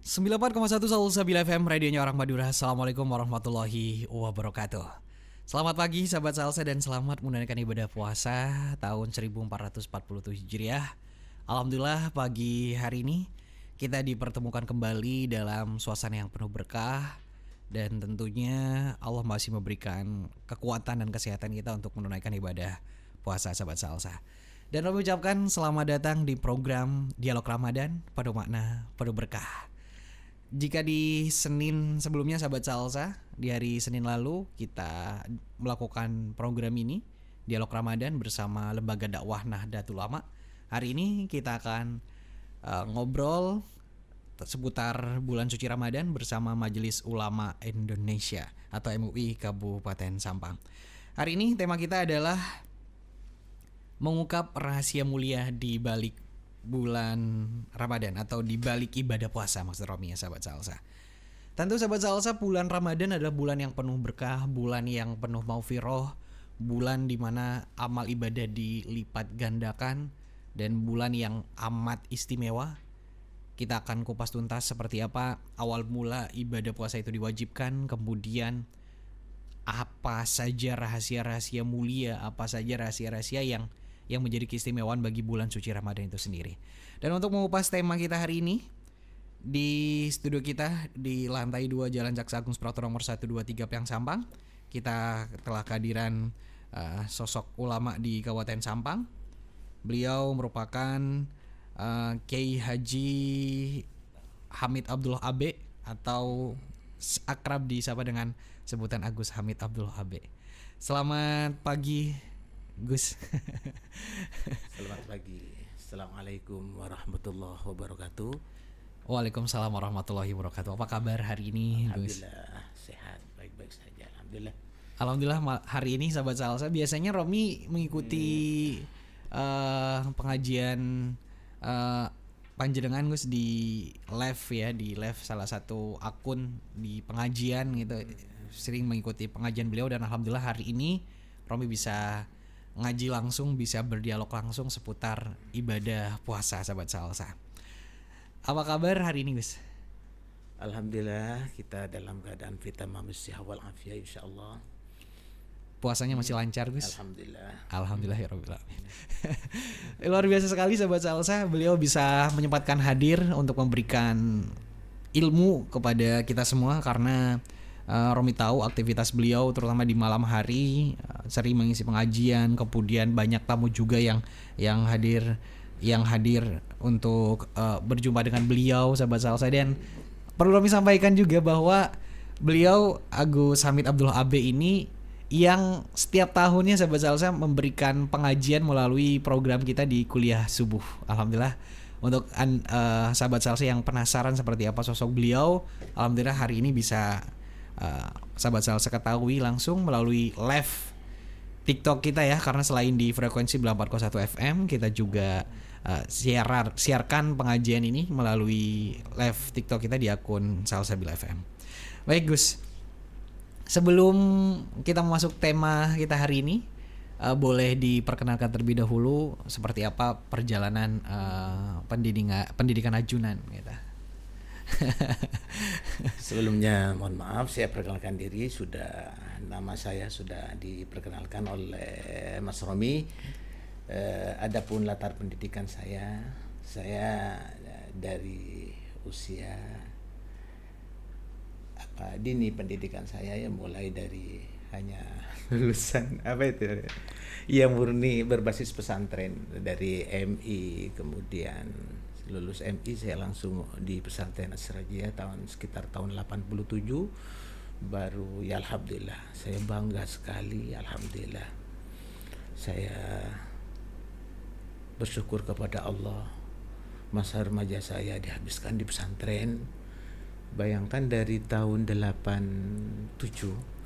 94,1 Salsabil FM, radionya orang Madura. Assalamualaikum warahmatullahi wabarakatuh. Selamat pagi sahabat Salsa dan selamat menunaikan ibadah puasa tahun 1447 Hijriah. Alhamdulillah pagi hari ini kita dipertemukan kembali dalam suasana yang penuh berkah. Dan tentunya Allah masih memberikan kekuatan dan kesehatan kita untuk menunaikan ibadah puasa sahabat Salsa. Dan kami ucapkan selamat datang di program Dialog Ramadan penuh makna, penuh berkah. Jika di Senin sebelumnya sahabat Salsa, di hari Senin lalu kita melakukan program ini Dialog Ramadan bersama Lembaga Dakwah Nahdlatul Ulama. Hari ini kita akan ngobrol seputar bulan suci Ramadan bersama Majelis Ulama Indonesia atau MUI Kabupaten Sampang. Hari ini tema kita adalah mengungkap rahasia mulia di balik bulan Ramadan atau di balik ibadah puasa maksud Romi ya sahabat Salsa. Tentu sahabat Salsa, bulan Ramadan adalah bulan yang penuh berkah, bulan yang penuh maghfirah, bulan di mana amal ibadah dilipat gandakan dan bulan yang amat istimewa. Kita akan kupas tuntas seperti apa awal mula ibadah puasa itu diwajibkan, kemudian apa saja rahasia-rahasia mulia, apa saja rahasia-rahasia yang menjadi keistimewaan bagi bulan suci Ramadan itu sendiri. Dan untuk mengupas tema kita hari ini, di studio kita di lantai 2 Jalan Jaksa Agung Suprapto nomor 123 Piang Sampang, kita telah kehadiran sosok ulama di Kabupaten Sampang. Beliau merupakan Kiai Haji Hamid Abdullah Abe atau akrab disapa dengan sebutan Agus Hamid Abdullah Abe. Selamat pagi Gus. Selamat pagi. Assalamualaikum warahmatullahi wabarakatuh. Waalaikumsalam warahmatullahi wabarakatuh. Apa kabar hari ini, Gus? Alhamdulillah sehat, baik-baik saja. Alhamdulillah. Alhamdulillah hari ini sahabat Salsa, biasanya Romi mengikuti pengajian panjenengan Gus di live ya, di live salah satu akun di pengajian gitu. Sering mengikuti pengajian beliau dan alhamdulillah hari ini Romi bisa ngaji langsung, bisa berdialog langsung seputar ibadah puasa sahabat Salsa. Apa kabar hari ini Gus? Alhamdulillah kita dalam keadaan fit tamamus siha wal afiyah insyaallah. Puasanya masih lancar Gus? Alhamdulillah. Alhamdulillah ya rabbil alamin. Luar biasa sekali sahabat Salsa, beliau bisa menyempatkan hadir untuk memberikan ilmu kepada kita semua karena Romi tahu aktivitas beliau terutama di malam hari sering mengisi pengajian, kemudian banyak tamu juga yang hadir untuk berjumpa dengan beliau sahabat Salsa. Dan perlu Romi sampaikan juga bahwa beliau Agus Hamid Abdullah Abe ini yang setiap tahunnya sahabat Salsa memberikan pengajian melalui program kita di kuliah subuh. Alhamdulillah untuk sahabat Salsa yang penasaran seperti apa sosok beliau, alhamdulillah hari ini bisa sahabat Salsa ketahui langsung melalui live TikTok kita ya, karena selain di frekuensi 94,1 FM kita juga siarkan pengajian ini melalui live TikTok kita di akun Salsabil FM. Baik Gus, sebelum kita masuk tema kita hari ini, boleh diperkenalkan terlebih dahulu seperti apa perjalanan pendidikan ajunan gitu. Sebelumnya mohon maaf, saya perkenalkan diri, nama saya sudah diperkenalkan oleh Mas Romi. Adapun latar pendidikan saya dari usia dini pendidikan saya ya mulai dari hanya lulusan murni berbasis pesantren dari MI, kemudian lulus MI saya langsung di pesantren Asrajiyah sekitar tahun 87, baru ya alhamdulillah saya bangga sekali, alhamdulillah saya bersyukur kepada Allah masa remaja saya dihabiskan di pesantren. Bayangkan dari tahun 87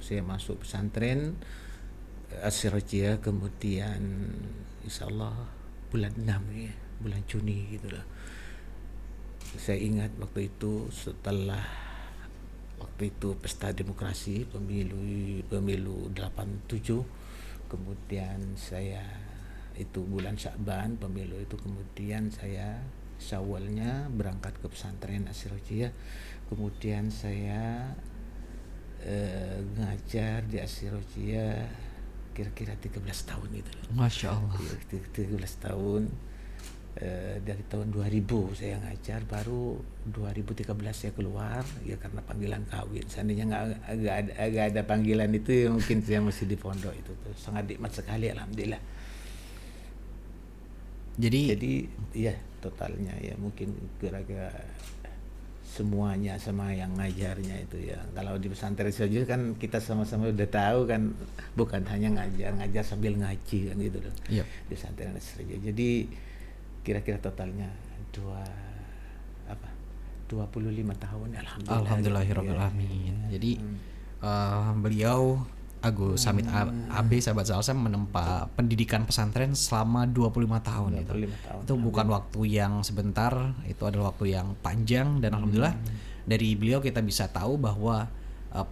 saya masuk pesantren Asrajiyah, kemudian insyaallah bulan 6 ya, bulan Juni gitu lah. Saya ingat waktu itu pesta demokrasi pemilu 87, kemudian saya itu bulan Sya'ban pemilu itu, kemudian saya Syawalnya berangkat ke pesantren Asy-Syarochiyah. Kemudian saya ngajar di Asy-Syarochiyah kira-kira 13 tahun gitu loh. Masya Allah. 13 tahun. Dari tahun 2000 saya ngajar, baru 2013 saya keluar ya karena panggilan kawin. Seandainya agak ada panggilan itu ya mungkin saya masih di pondok. Itu tuh sangat nikmat sekali, alhamdulillah. Jadi ya totalnya ya mungkin kira-kira semuanya sama yang ngajarnya itu ya. Kalau di pesantren saja kan kita sama-sama udah tahu kan, bukan hanya ngajar sambil ngaji kan gitu loh. Yep. Di pesantren saja. Jadi kira-kira totalnya 25 tahun, alhamdulillah. Alhamdulillahirabbil alamin. Jadi beliau Agus Samit AB sahabat Salsa menempa pendidikan pesantren selama 25 tahun 25 itu. tahun. Itu bukan waktu yang sebentar, itu adalah waktu yang panjang, dan alhamdulillah dari beliau kita bisa tahu bahwa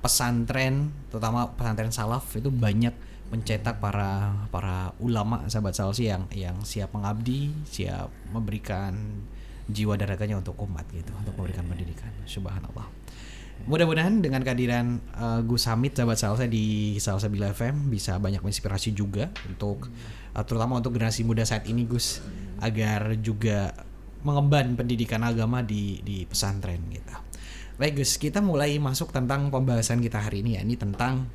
pesantren, terutama pesantren salaf itu banyak mencetak para ulama sahabat Salsi yang siap mengabdi, siap memberikan jiwa dan raganya untuk umat gitu, untuk memberikan pendidikan. Subhanallah. Mudah-mudahan dengan kehadiran Gus Hamid sahabat Salsa di Salsabila FM bisa banyak menginspirasi juga untuk terutama untuk generasi muda saat ini, Gus, agar juga mengemban pendidikan agama di pesantren gitu. Baik Gus, kita mulai masuk tentang pembahasan kita hari ini, ya ini tentang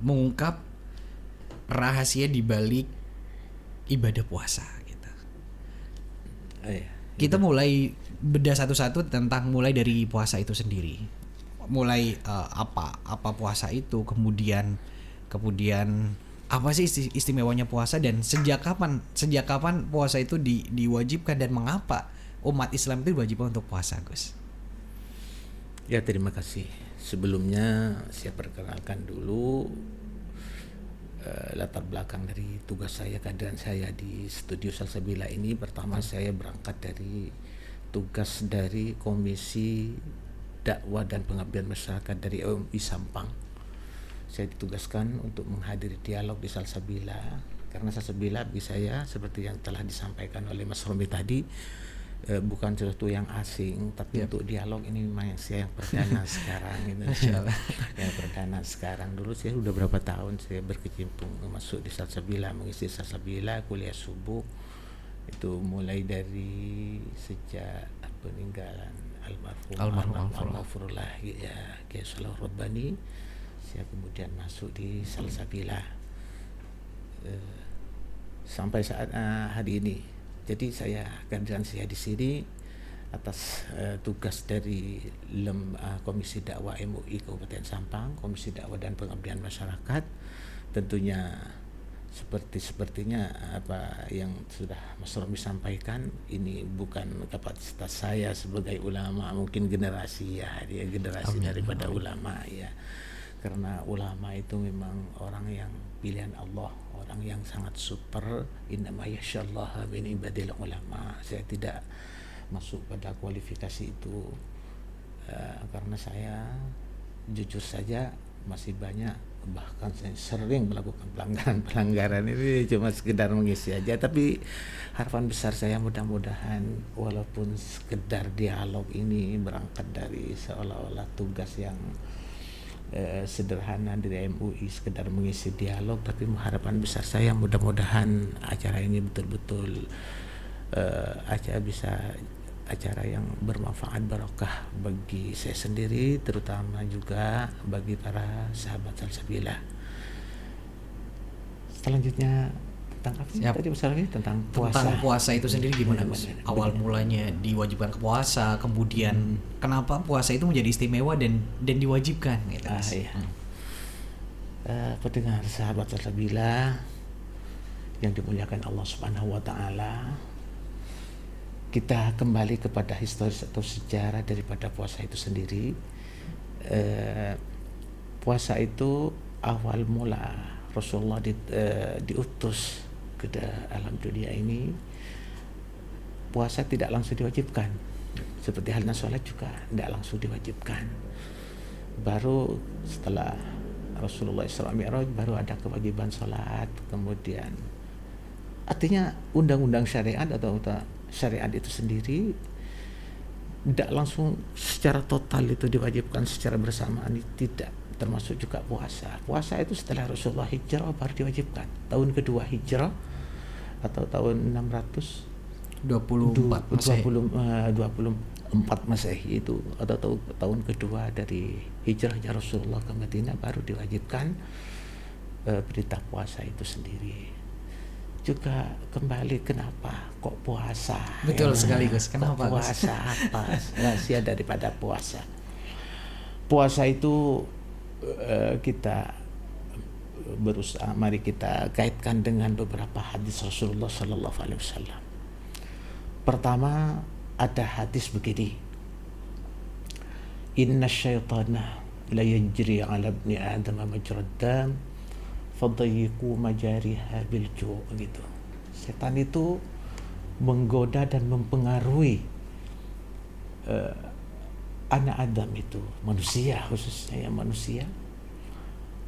mengungkap rahasia di balik ibadah puasa gitu. Kita mulai bedah satu-satu tentang mulai dari puasa itu sendiri. Mulai apa puasa itu, kemudian apa sih istimewanya puasa, dan sejak kapan puasa itu diwajibkan, dan mengapa umat Islam itu diwajibkan untuk puasa, Gus? Ya, terima kasih. Sebelumnya saya perkenalkan dulu latar belakang dari tugas saya, kehadiran saya di studio Salsabila ini. Pertama, saya berangkat dari tugas dari Komisi Dakwah dan Pengabdian Masyarakat dari MUI Sampang. Saya ditugaskan untuk menghadiri dialog di Salsabila, karena Salsabila bagi saya seperti yang telah disampaikan oleh Mas Romi tadi, bukan sesuatu yang asing, tapi untuk dialog ini memang saya yang perdana sekarang gitu. Yang perdana sekarang. Dulu saya udah berapa tahun saya berkecimpung masuk di Salsabila, mengisi Salsabila, kuliah subuh itu mulai dari sejak peninggalan almarhum ya Kiai Salah Rabbani. Saya kemudian masuk di Salsabila sampai saat hari ini. Jadi kehadiran saya di sini atas tugas dari Komisi Dakwah MUI Kabupaten Sampang, Komisi Dakwah dan Pengabdian Masyarakat. Tentunya sepertinya apa yang sudah Mas Romi sampaikan, ini bukan kapasitas saya sebagai ulama, mungkin generasi daripada ulama ya. Karena ulama itu memang orang yang pilihan Allah, orang yang sangat super. Innama yasyallah min ibadil ulama. Saya tidak masuk pada kualifikasi itu karena saya jujur saja masih banyak, bahkan saya sering melakukan pelanggaran ini cuma sekedar mengisi aja. Tapi harapan besar saya mudah-mudahan walaupun sekedar dialog ini berangkat dari seolah-olah tugas yang sederhana dari MUI, sekedar mengisi dialog, tapi harapan besar saya mudah-mudahan acara ini betul-betul acara yang bermanfaat, barokah bagi saya sendiri, terutama juga bagi para sahabat Salsabila. Selanjutnya tentang apa sih tadi masalahnya, tentang puasa. Tentang puasa itu sendiri gimana, Mas? Awal mulanya diwajibkan ke puasa, kemudian kenapa puasa itu menjadi istimewa dan diwajibkan gitu, Mas? Pendengar sahabat Salsabila yang dimuliakan Allah Subhanahu wa taala, kita kembali kepada historis atau sejarah daripada puasa itu sendiri. Puasa itu awal mula Rasulullah diutus ke alam dunia ini, puasa tidak langsung diwajibkan. Seperti halnya sholat juga tidak langsung diwajibkan. Baru setelah Rasulullah Isra Mi'raj baru ada kewajiban sholat. Kemudian artinya undang-undang syariat atau syariat itu sendiri tidak langsung secara total itu diwajibkan secara bersamaan, tidak. Termasuk juga puasa. Puasa itu setelah Rasulullah hijrah baru diwajibkan. Tahun kedua hijrah atau tahun 24 Masehi. 24 Masehi itu, atau tahun kedua dari hijrahnya Rasulullah ke Madinah baru diwajibkan berita puasa itu sendiri. Juga kembali kenapa kok puasa? Betul sekali Gus. Kenapa Gus? Puasa apa rahasia daripada puasa? Puasa itu kita berusaha, mari kita kaitkan dengan beberapa hadis Rasulullah Sallallahu Alaihi Wasallam. Pertama, ada hadis begini: Inna syaitana la yajri ala ibni Adam majrad dam fadayiku majariha bil ju', gitu. Setan itu menggoda dan mempengaruhi anak Adam itu, manusia khususnya yang manusia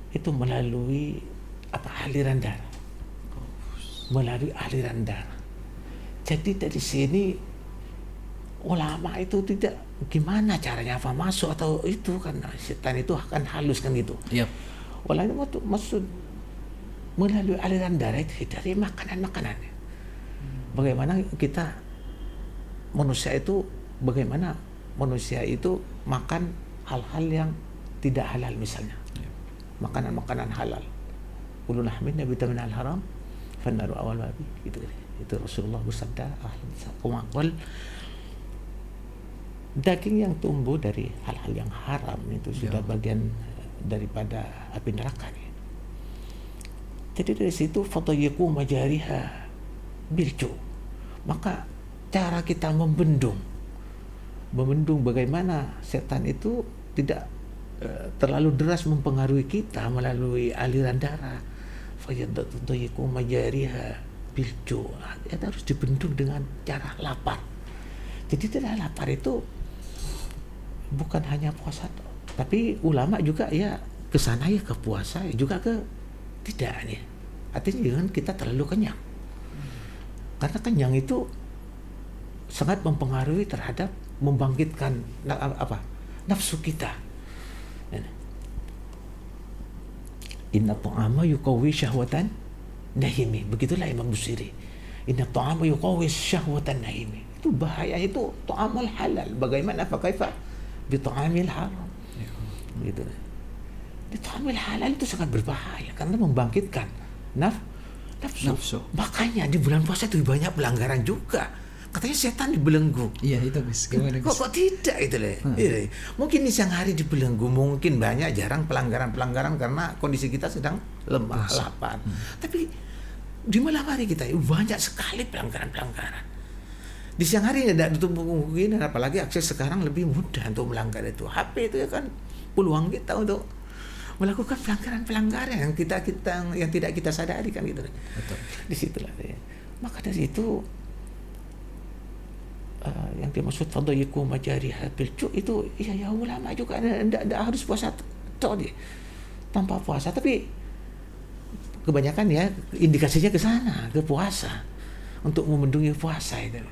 itu melalui aliran darah, melalui aliran darah. Jadi dari sini ulama itu tidak gimana caranya apa masuk atau itu, karena setan itu akan halus kan gitu. Yep. Ulama itu maksud melalui aliran darah itu dari makanan-makanan. Bagaimana kita manusia itu, bagaimana manusia itu makan hal-hal yang tidak halal misalnya. Makanan-makanan halal. Kullu lahmin nabita minal haram fannaru awal babi, gitu. Itu Rasulullah bersabda, ahli daging yang tumbuh dari hal-hal yang haram itu sudah bagian daripada api neraka nih. Jadi dari situ fatayiku majariha bilju. Maka cara kita membendung bagaimana setan itu tidak terlalu deras mempengaruhi kita melalui aliran darah. Fatayiku majariha bilju. Kita harus dibendung dengan cara lapar. Jadi tidak lapar itu bukan hanya puasa, tapi ulama juga ya kesana ya ke puasa ya juga ke tidak nih. Artinya jangan kita terlalu kenyang. Karena kenyang itu sangat mempengaruhi terhadap membangkitkan nafsu kita. Inna ta'ama yuqawwi syahwatan nahimi. Begitulah Imam Busiri. Inna ta'ama yuqawwi syahwatan nahimi. Itu bahaya, itu ta'amul halal. Bagaimana kaifa bi ta'amil haram. Gitu. Di ta'amil halal itu sangat berbahaya karena membangkitkan nafsu. Makanya di bulan puasa itu banyak pelanggaran juga. Katanya setan dibelenggu. Iya itu Gus. Gimana Gus? Kok tidak itu deh. Mungkin di siang hari dibelenggu, mungkin banyak jarang pelanggaran-pelanggaran karena kondisi kita sedang lemah, lapar. Tapi di malam hari kita banyak sekali pelanggaran-pelanggaran. Di siang hari tidak ditutup mungkin, apalagi akses sekarang lebih mudah untuk melanggar itu. HP itu ya kan peluang kita untuk melakukan pelanggaran-pelanggaran yang yang tidak kita sadari kan gitu. Betul. Di situlah ya. Maka dari itu yang dimaksud fadayiku majariha bilju itu ya ulama juga tidak harus puasa deh tanpa puasa, tapi kebanyakan ya indikasinya ke sana, ke puasa, untuk memendungi puasa itu.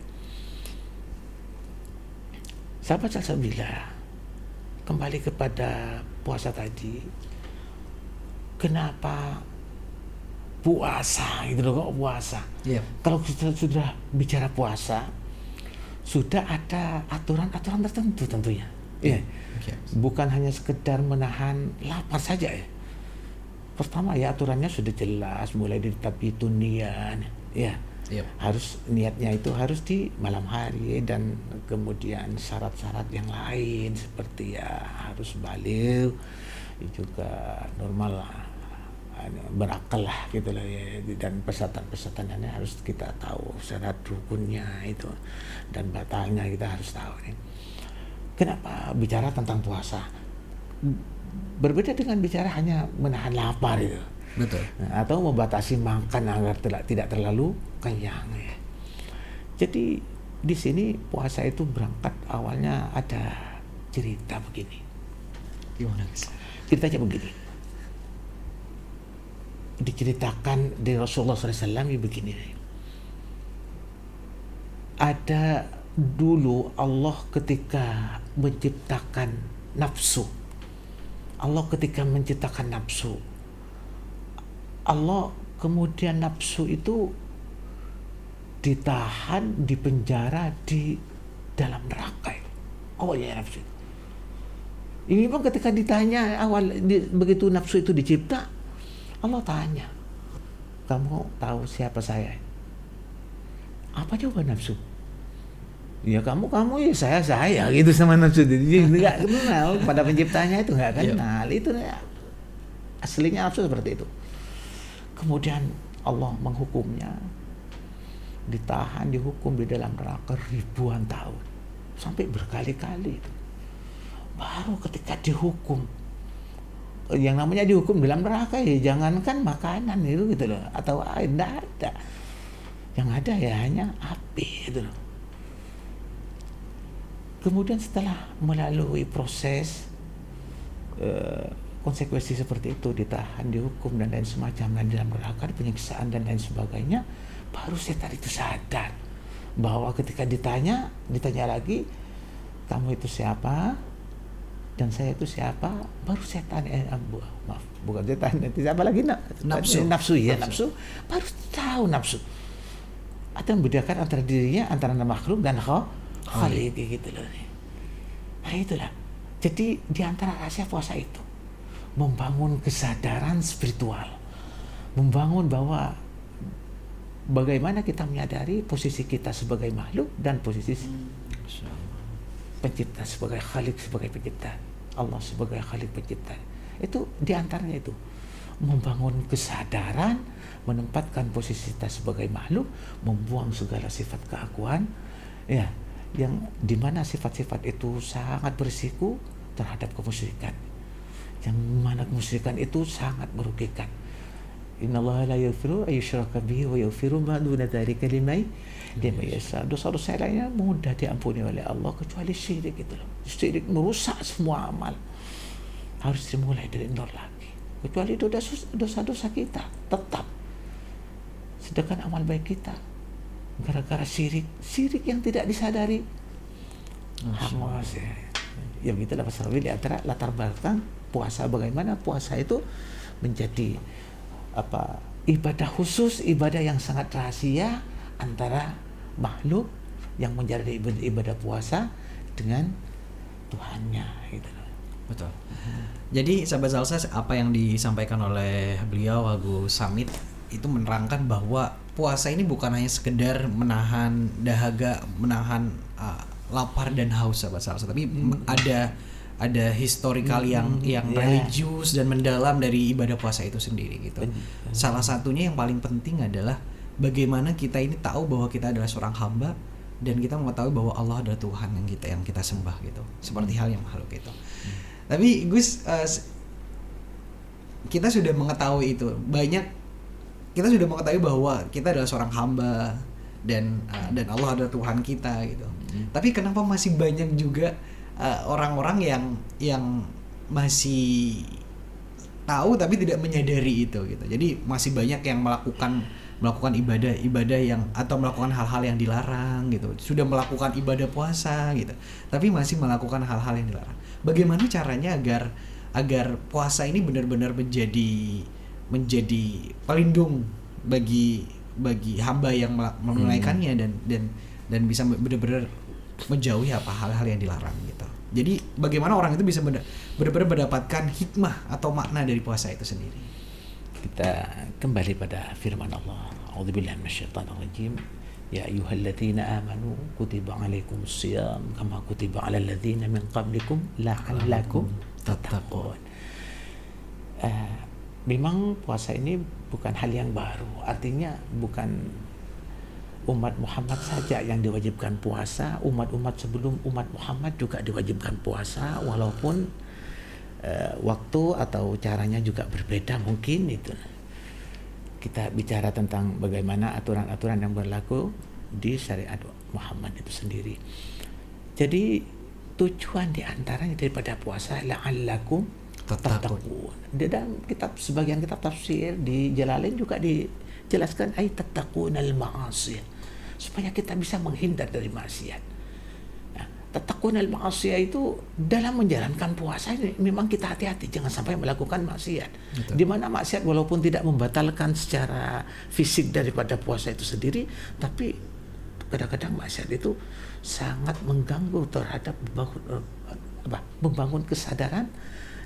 Sahabat salsabila, kembali kepada puasa tadi, kenapa puasa gitu loh, kok puasa? Kalau kita sudah bicara puasa, sudah ada aturan-aturan tertentu tentunya. Bukan hanya sekedar menahan lapar saja ya. Pertama ya aturannya sudah jelas, mulai dari tabitun niyan, harus niatnya itu harus di malam hari, dan kemudian syarat-syarat yang lain seperti ya harus baligh, juga normal berakal lah gitu lah ya, dan peserta-pesertanya harus kita tahu syarat rukunnya itu dan batalnya kita harus tahu nih. Kenapa bicara tentang puasa? Berbeda dengan bicara hanya menahan lapar itu. Betul. Atau membatasi makan agar tidak terlalu kenyang ya. Jadi di sini puasa itu berangkat awalnya ada cerita begini. Gimana Gus? Ceritanya begini. Diceritakan dari Rasulullah SAW begini. ada dulu Allah ketika menciptakan nafsu. Allah ketika menciptakan nafsu, Allah kemudian nafsu itu ditahan, dipenjara di dalam neraka. Awalnya nafsu. Ini pun ketika ditanya begitu nafsu itu dicipta, Allah tanya, kamu tahu siapa saya? Apa jawaban nafsu? Ya kamu ya saya gitu sama nafsu. Jadi nggak kenal pada penciptanya itu, nggak kenal. Itu aslinya nafsu seperti itu. Kemudian Allah menghukumnya, ditahan, dihukum di dalam neraka ribuan tahun sampai berkali-kali. Baru ketika dihukum, yang namanya dihukum dalam neraka ya jangankan makanan itu gitu loh, atau air, tidak ada. Yang ada ya hanya api gitu loh. Kemudian setelah melalui proses konsekuensi seperti itu, ditahan, dihukum dan lain semacam, dan dalam neraka penyiksaan dan lain sebagainya, baru setan itu sadar bahwa ketika ditanya lagi, kamu itu siapa dan saya itu siapa, baru setan maaf bukan setan, itu apa lagi nafsu baru tahu nafsu atau membedakan antara dirinya, antara makhluk dan Khalik gitu loh. Nah itulah. Jadi di antara rahasia puasa itu membangun kesadaran spiritual, membangun bahwa bagaimana kita menyadari posisi kita sebagai makhluk dan posisi pencipta sebagai Khalik, sebagai pencipta, Allah sebagai Khalik pencipta. Itu di antaranya itu membangun kesadaran, menempatkan posisi kita sebagai makhluk, membuang segala sifat keakuan, ya, yang dimana sifat-sifat itu sangat berisiko terhadap kemusyrikan, yang mana kemusyrikan itu sangat merugikan. Innallaha la yaghfiru ayyushraka bihi wa yaghfiru ma duna dzalika liman yasha. Dosa-dosa lainnya mudah diampuni oleh Allah kecuali syirik itu loh. Syirik merusak semua amal. Harus dimulai dari nol lagi. Kecuali itu dosa-dosa kita tetap. Sedangkan amal baik kita gara-gara syirik yang tidak disadari hangus ya begitulah pasal di antara latar belakang puasa, bagaimana puasa itu menjadi ibadah khusus, ibadah yang sangat rahasia antara makhluk yang menjalani ibadah puasa dengan Tuhannya gitu. Betul. Jadi sahabat Salsa, apa yang disampaikan oleh beliau Agus Samit itu menerangkan bahwa puasa ini bukan hanya sekedar menahan dahaga, menahan lapar dan haus sahabat Salsa, tapi ada historikal yang religius dan mendalam dari ibadah puasa itu sendiri gitu. Salah satunya yang paling penting adalah bagaimana kita ini tahu bahwa kita adalah seorang hamba dan kita mengetahui bahwa Allah adalah Tuhan yang kita sembah gitu. Seperti hal yang makhluk itu. Tapi Gus, kita sudah mengetahui itu. Kita sudah mengetahui bahwa kita adalah seorang hamba dan Allah adalah Tuhan kita gitu. Tapi kenapa masih banyak juga orang-orang yang masih tahu tapi tidak menyadari itu gitu. Jadi masih banyak yang melakukan ibadah yang atau melakukan hal-hal yang dilarang gitu. Sudah melakukan ibadah puasa gitu, tapi masih melakukan hal-hal yang dilarang. Bagaimana caranya agar puasa ini benar-benar menjadi pelindung bagi hamba yang menunaikannya dan bisa benar-benar menjauhi hal-hal yang dilarang gitu. Jadi bagaimana orang itu bisa benar-benar mendapatkan hikmah atau makna dari puasa itu sendiri? Kita kembali pada firman Allah. A'udzubillahi minasyaitonir rajim. Ya ayyuhalladzina amanu kutiba alaikumusiyam kama kutiba alal ladzina min qablikum la'allakum tattaqun. Memang puasa ini bukan hal yang baru. Artinya bukan umat Muhammad saja yang diwajibkan puasa, umat-umat sebelum umat Muhammad juga diwajibkan puasa, walaupun waktu atau caranya juga berbeda mungkin itu. Kita bicara tentang bagaimana aturan-aturan yang berlaku di syariat Muhammad itu sendiri. Jadi tujuan diantaranya daripada puasa la'allakum tattaqun. Di dalam sebagian kitab tafsir di Jalalain juga dijelaskan ay tattaqunal ma'asi, supaya kita bisa menghindar dari maksiat. Nah, tatakun al-ma'asiyah itu dalam menjalankan puasa ini memang kita hati-hati jangan sampai melakukan maksiat. Betul. Di mana maksiat walaupun tidak membatalkan secara fisik daripada puasa itu sendiri, tapi kadang-kadang maksiat itu sangat mengganggu terhadap membangun kesadaran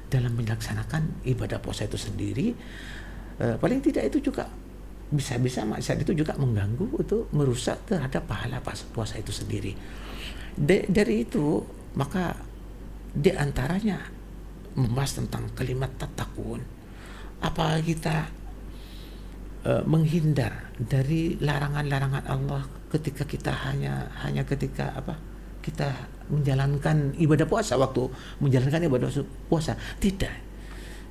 dalam melaksanakan ibadah puasa itu sendiri. Paling tidak itu juga bisa-bisa maksiat itu juga mengganggu, itu merusak terhadap pahala puasa itu sendiri. Dari itu maka di antaranya membahas tentang kalimat tatakun. Apa kita menghindar dari larangan-larangan Allah ketika kita hanya ketika kita menjalankan ibadah puasa, waktu menjalankan ibadah puasa. Tidak,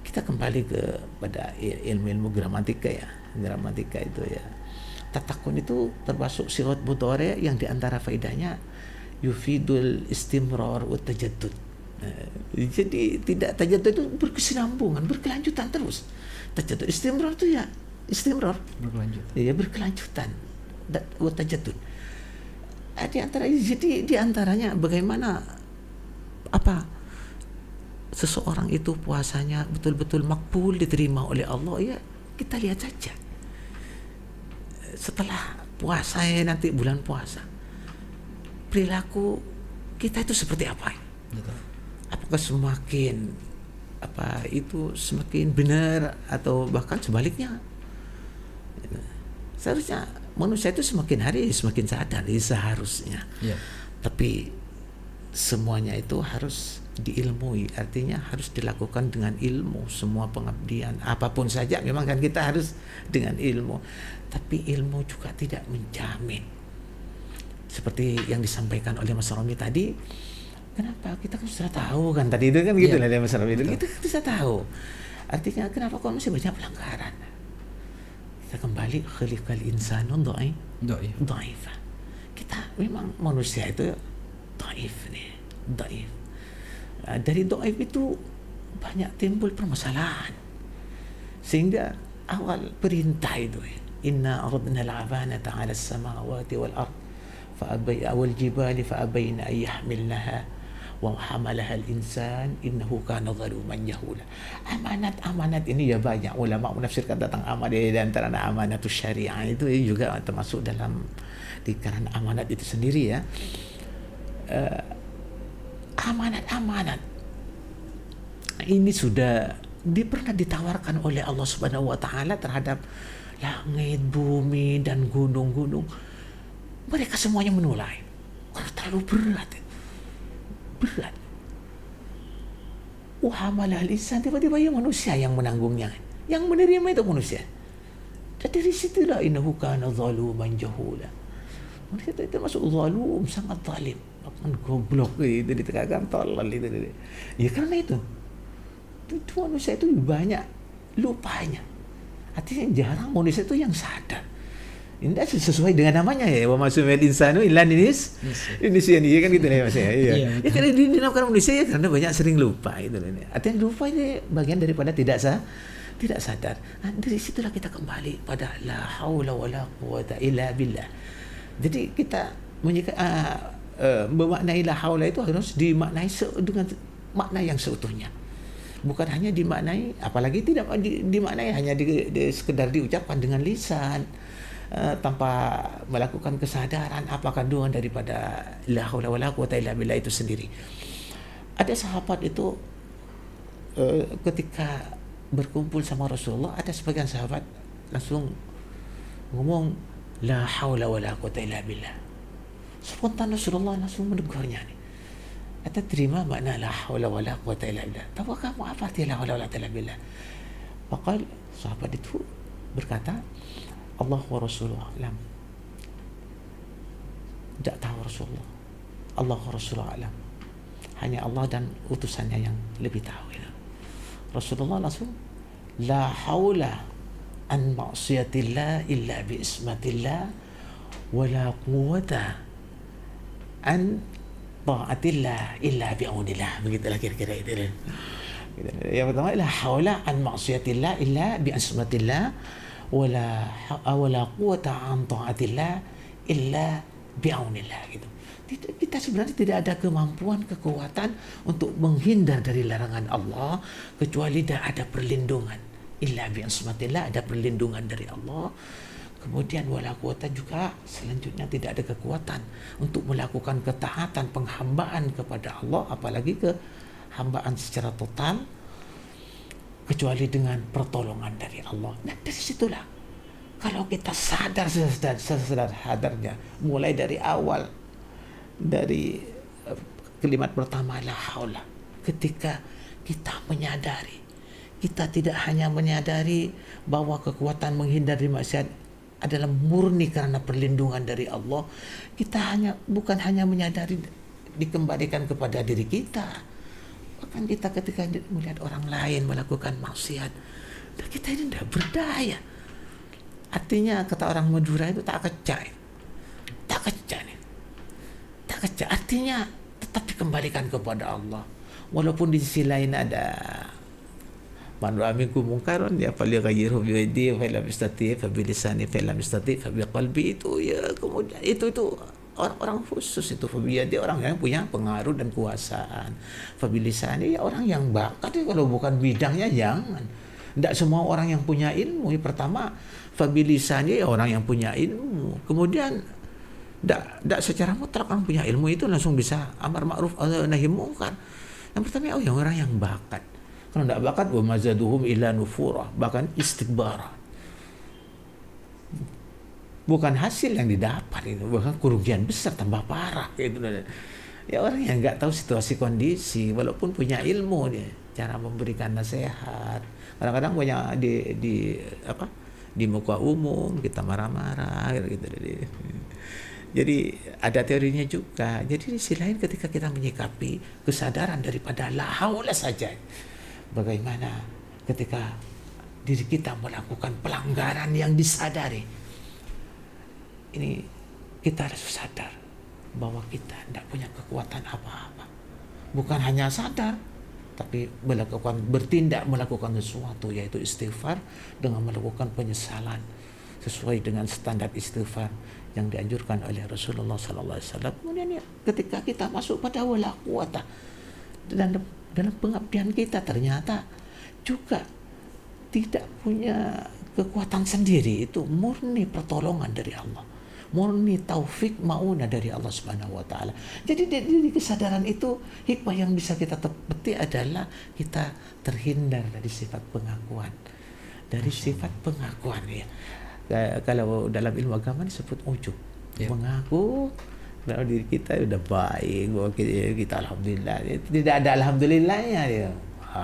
kita kembali kepada ilmu gramatika ya. Gramatika itu ya, tatakun itu termasuk sirat mudhari yang diantara faedahnya yufidul istimrar wa tajaddud. Jadi tidak tajaddud itu berkesinambungan, berkelanjutan terus. Tajaddud istimrar itu ya istimrar, Berkelanjut. ya berkelanjutan. Wa tajaddud. Di antaranya bagaimana seseorang itu puasanya betul-betul makbul, diterima oleh Allah, ya kita lihat saja setelah puasa nanti bulan puasa perilaku kita itu seperti apa? Betul. Apakah semakin benar atau bahkan sebaliknya? Seharusnya manusia itu semakin hari semakin sadar, seharusnya. Yeah. Tapi semuanya itu harus diilmui, artinya harus dilakukan dengan ilmu. Semua pengabdian apapun saja memang kan kita harus dengan ilmu, tapi ilmu juga tidak menjamin. Seperti yang disampaikan oleh Mas Romi tadi, kenapa kita kan sudah tahu kan tadi itu kan gitu lah Mas Romi, kita sudah tahu. Artinya kenapa kok masih banyak pelanggaran? Kita kembali khalikal insanu dhaif. Kita memang manusia itu dhaif nih, dhaif. Dari dhaif itu banyak timbul permasalahan. Sehingga awal perintah itu, inna aradna al-amanata 'ala as-samawati wal ard wal jibali fa abayna an yahmilnaha wa hamalaha al-insan innahu kana zaluman jahula. Amanat ini ya banyak ulama menafsirkan tentang amanat, di antara amanatus syariah itu juga termasuk dalam karena amanat itu sendiri ya. Amanat ini sudah pernah ditawarkan oleh Allah Subhanahu wa taala terhadap langit, bumi dan gunung-gunung. Mereka semuanya menolak. Karena terlalu berat. Wahamalah lisan, tiba-tiba ya manusia yang menanggungnya, yang menerima itu manusia. Dan dari situlah innahu kana zaluman jahula. Manusia itu masuk zalum, sangat zalim, bahkan goblok itu ditekankan tolol itu. Ya karena itu manusia itu banyak lupanya. Artinya jarang manusia itu yang sadar. Ini sesuai dengan namanya ya, wa masumil insanu illa ninis. Ini sih ya kan gitu nih Mas ya. Iya. Ya karena dinamakan manusia ya karena banyak sering lupa itu ini. Artinya lupa ini bagian daripada tidak sadar. Nah, dari situlah kita kembali pada la haula wala quwata illa billah. Jadi kita memaknai la haula itu harus dimaknai dengan makna yang seutuhnya. Bukan hanya dimaknai, apalagi tidak dimaknai hanya sekedar diucapkan dengan lisan, tanpa melakukan kesadaran apa kandungan daripada la haula wala quwata illa billah itu sendiri. Ada sahabat itu ketika berkumpul sama Rasulullah, ada sebagian sahabat langsung ngomong la haula wala quwata illa billah. Spontan Rasulullah langsung menegurnya nih. Ata terima makna la haula wala quwata illa billah. Tahu kamu apa arti la haula wala quwata illa billah? Maka sahabat itu berkata, Allah wa Rasulullah alam. Tidak tahu Rasulullah. Allah wa Rasulullah alam. Hanya Allah dan utusannya yang lebih tahu. Ya. Rasulullah langsung la haula an ma'siyatillah illa bi ismatillah wa la quwwata an ta'atillah illa bi aunillah. Begitulah kira-kira itu. Yang pertama la haula an ma'siyatillah illa bi ismatillah wala quwwata an ta'atillah illa bi'aunillah gitu. Kita sebenarnya tidak ada kemampuan, kekuatan untuk menghindar dari larangan Allah kecuali ada perlindungan. Illa bi'asmatillah, ada perlindungan dari Allah. Kemudian wala quwata juga selanjutnya tidak ada kekuatan untuk melakukan ketaatan, penghambaan kepada Allah, apalagi kehambaan secara total, kecuali dengan pertolongan dari Allah. Nah dari situlah kalau kita sadar sesadar-sadarnya mulai dari awal, dari kalimat pertama la haula, ketika kita menyadari, kita tidak hanya menyadari bahwa kekuatan menghindar dari maksiat adalah murni karena perlindungan dari Allah, kita bukan hanya menyadari dikembalikan kepada diri kita, bahkan kita ketika melihat orang lain melakukan maksiat, kita ini tidak berdaya. Artinya kata orang Madura itu tak kecak nih. Tak kecak, artinya tetap dikembalikan kepada Allah. Walaupun di sisi lain ada man ra'a minkum munkaran ya falyughayyirhu bi yadihi fa lam yastati' fa bi lisanihi fa lam yastati' fa bi qalbi, itu ya kemudian itu orang-orang khusus itu. Fa bi yadihi orang yang punya pengaruh dan kuasaan. Fa bi lisanihi ya orang yang bakat, kalau bukan bidangnya jangan. Tidak semua orang yang punya ilmu. Pertama fa bi lisanihi ya orang yang punya ilmu. Kemudian tidak secara mutlak orang punya ilmu itu langsung bisa amar ma'ruf nahi munkar. Yang pertama yang orang yang bakat. Kalau tidak bakat, wa mazaduhum illa nufura, bahkan istikbara. Bukan hasil yang didapat itu, bahkan kerugian besar, tambah parah gitu. Ya orang yang nggak tahu situasi kondisi, walaupun punya ilmu dia, cara memberikan nasihat. Kadang-kadang banyak di muka umum kita marah-marah gitu. Jadi ada teorinya juga. Jadi di sisi lain ketika kita menyikapi kesadaran daripada la haula saja, bagaimana ketika diri kita melakukan pelanggaran yang disadari, ini kita harus sadar bahwa kita tidak punya kekuatan apa-apa. Bukan hanya sadar, tapi bertindak melakukan sesuatu, yaitu istighfar dengan melakukan penyesalan sesuai dengan standar istighfar yang dianjurkan oleh Rasulullah SAW. Kemudian ya, ketika kita masuk pada wala quwata, dan dalam pengabdian kita ternyata juga tidak punya kekuatan sendiri, itu murni pertolongan dari Allah, murni taufik mauna dari Allah Subhanahu wa taala. Jadi dari kesadaran itu, hikmah yang bisa kita petik adalah kita terhindar dari sifat pengakuan. Dari sifat pengakuan ya. Kalau dalam ilmu agama disebut ujub, mengaku bahwa diri kita udah baik, bahwa kita alhamdulillah. Tidak ada alhamdulillahnya dia.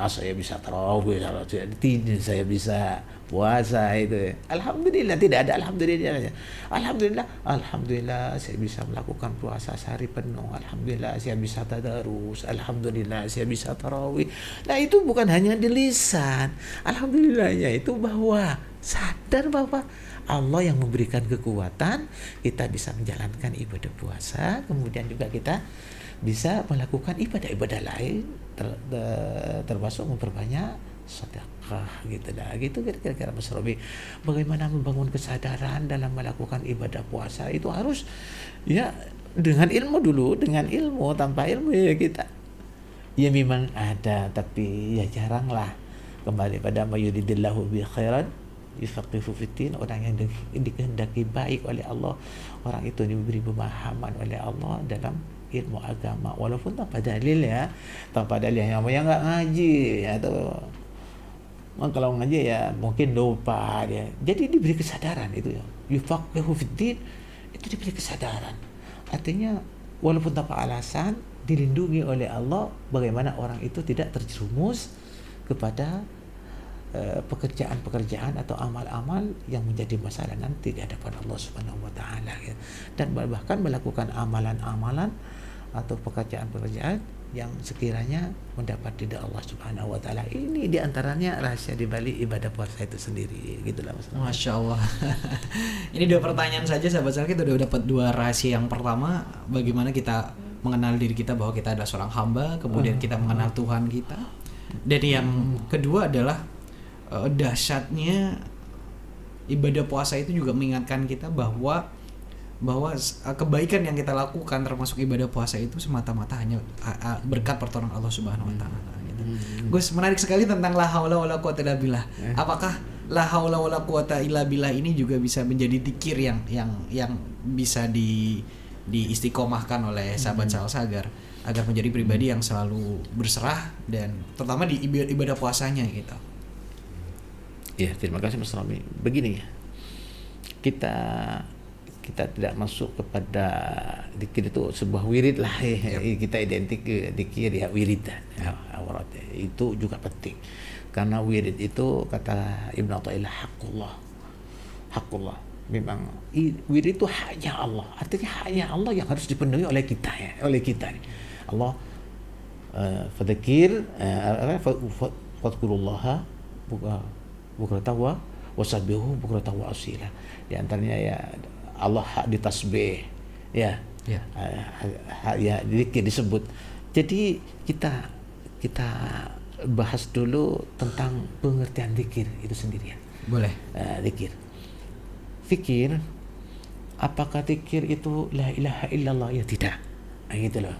Saya bisa tarawih, saya bisa puasa itu. Alhamdulillah, tidak ada alhamdulillahnya. Alhamdulillah saya bisa melakukan puasa sehari penuh. Alhamdulillah saya bisa tadarus. Alhamdulillah saya bisa tarawih. Nah itu bukan hanya di lisan. Alhamdulillahnya itu bahwa sadar bahwa Allah yang memberikan kekuatan, kita bisa menjalankan ibadah puasa, kemudian juga kita bisa melakukan ibadah-ibadah lain, termasuk memperbanyak sedekah gitu dah. Gitu kira-kira Mas Robi. Bagaimana membangun kesadaran dalam melakukan ibadah puasa itu harus ya dengan ilmu dulu, dengan ilmu. Tanpa ilmu ya kita ya memang ada, tapi ya jarang lah. Kembali pada mayuridillahu bi khairan yufaqihu fiddin, orang yang dikehendaki baik oleh Allah, orang itu diberi pemahaman oleh Allah dalam ilmu agama, walaupun tanpa dalil ya, tanpa dalil yang nggak ngaji atau kalau ngaji ya mungkin lupa dia. Jadi diberi kesadaran itu ya, yufaqihu fiddin, itu diberi kesadaran. Artinya walaupun tanpa alasan dilindungi oleh Allah, bagaimana orang itu tidak terjerumus kepada pekerjaan-pekerjaan atau amal-amal yang menjadi masalah nanti di hadapan Allah Subhanahu wa taala ya. Dan bahkan melakukan amalan-amalan atau pekerjaan-pekerjaan yang sekiranya mendapat ridha Allah Subhanahu wa taala. Ini diantaranya rahasia di balik ibadah puasa itu sendiri, gitulah Mas. Masya Allah. Ini 2 pertanyaan saja sahabat saya, kita udah dapat 2 rahasia. Yang pertama, bagaimana kita mengenal diri kita bahwa kita adalah seorang hamba, kemudian kita mengenal Tuhan kita. Dan yang kedua adalah dahsyatnya ibadah puasa itu juga mengingatkan kita bahwa bahwa kebaikan yang kita lakukan termasuk ibadah puasa itu semata-mata hanya berkat pertolongan Allah Subhanahu wa taala gitu. Gus, menarik sekali tentang la haula wala quwata illa billah. Apakah la haula wala quwata illa billah ini juga bisa menjadi zikir yang bisa diistiqomahkan oleh sahabat salsa agar menjadi pribadi yang selalu berserah dan terutama di ibadah puasanya gitu. Ya, terima kasih Mas Rami. Begini ya, kita tidak masuk kepada zikir itu sebuah wirid lah ya. Kita identik zikir ya wirid ya, itu juga penting karena wirid itu kata Ibnu Athaillah hakullah memang wirid itu haknya Allah, artinya haknya Allah yang harus dipenuhi oleh kita ya, Allah fadzakir fadkurullaha bukratan wa wasabbihu bukratan wa asila. Di antaranya ya Allah hak ditasbih ya. Ya zikir disebut. Jadi kita bahas dulu tentang pengertian zikir itu sendirian. Boleh. Zikir apakah zikir itu la ilaha illallah? Ya tidak. Gitu loh.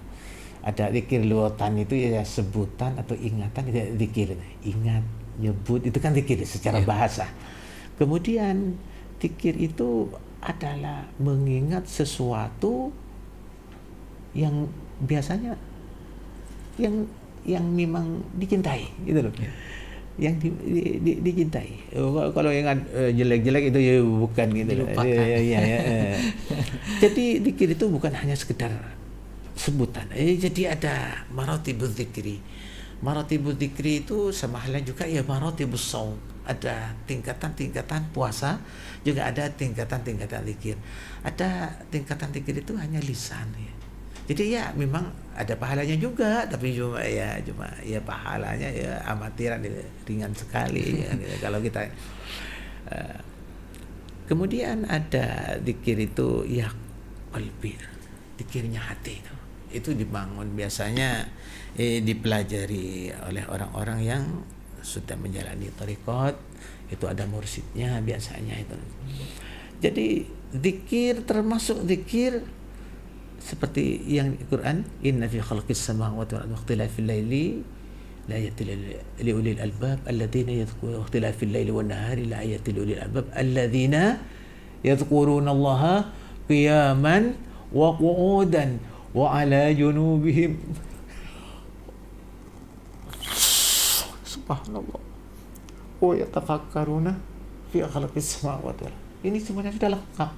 Ada zikir luatan itu ya sebutan atau ingatan itu zikir. Ingat, nyebut itu kan zikir secara bahasa. Kemudian zikir itu adalah mengingat sesuatu yang biasanya yang memang dicintai gitu loh. Yang dicintai. Kalau ingat jelek-jelek itu ya bukan gitu loh. Jadi zikir itu bukan hanya sekedar sebutan. Jadi ada maratibuz zikri. Maratibuz zikri itu sama halnya juga ya maratibus shaum. Ada tingkatan-tingkatan puasa, juga ada tingkatan-tingkatan zikir. Ada tingkatan zikir itu hanya lisan ya. Jadi ya memang ada pahalanya juga, tapi cuma pahalanya ya amatiran, ringan sekali ya, kalau kita. Kemudian ada zikir itu ya qalbi, zikirnya hati itu dibangun biasanya dipelajari oleh orang-orang yang sudah menjalani thariqat, itu ada mursyidnya biasanya itu. Jadi zikir termasuk zikir seperti yang Quran, inna fi khalqis samawati wal ardi ikhtilafil laili la ayatin li ulil albab alladziina yadhkuruna ikhtilafil laili wan nahari la ayatin li ulil albab alladziina yadhkuruna Allaha qiyaman wa qu'udan wa 'ala junubihim. Subhanallah. Oh ya tafakkaruna fi khalqis samawati wal ardi. Ini semuanya sudah lengkap.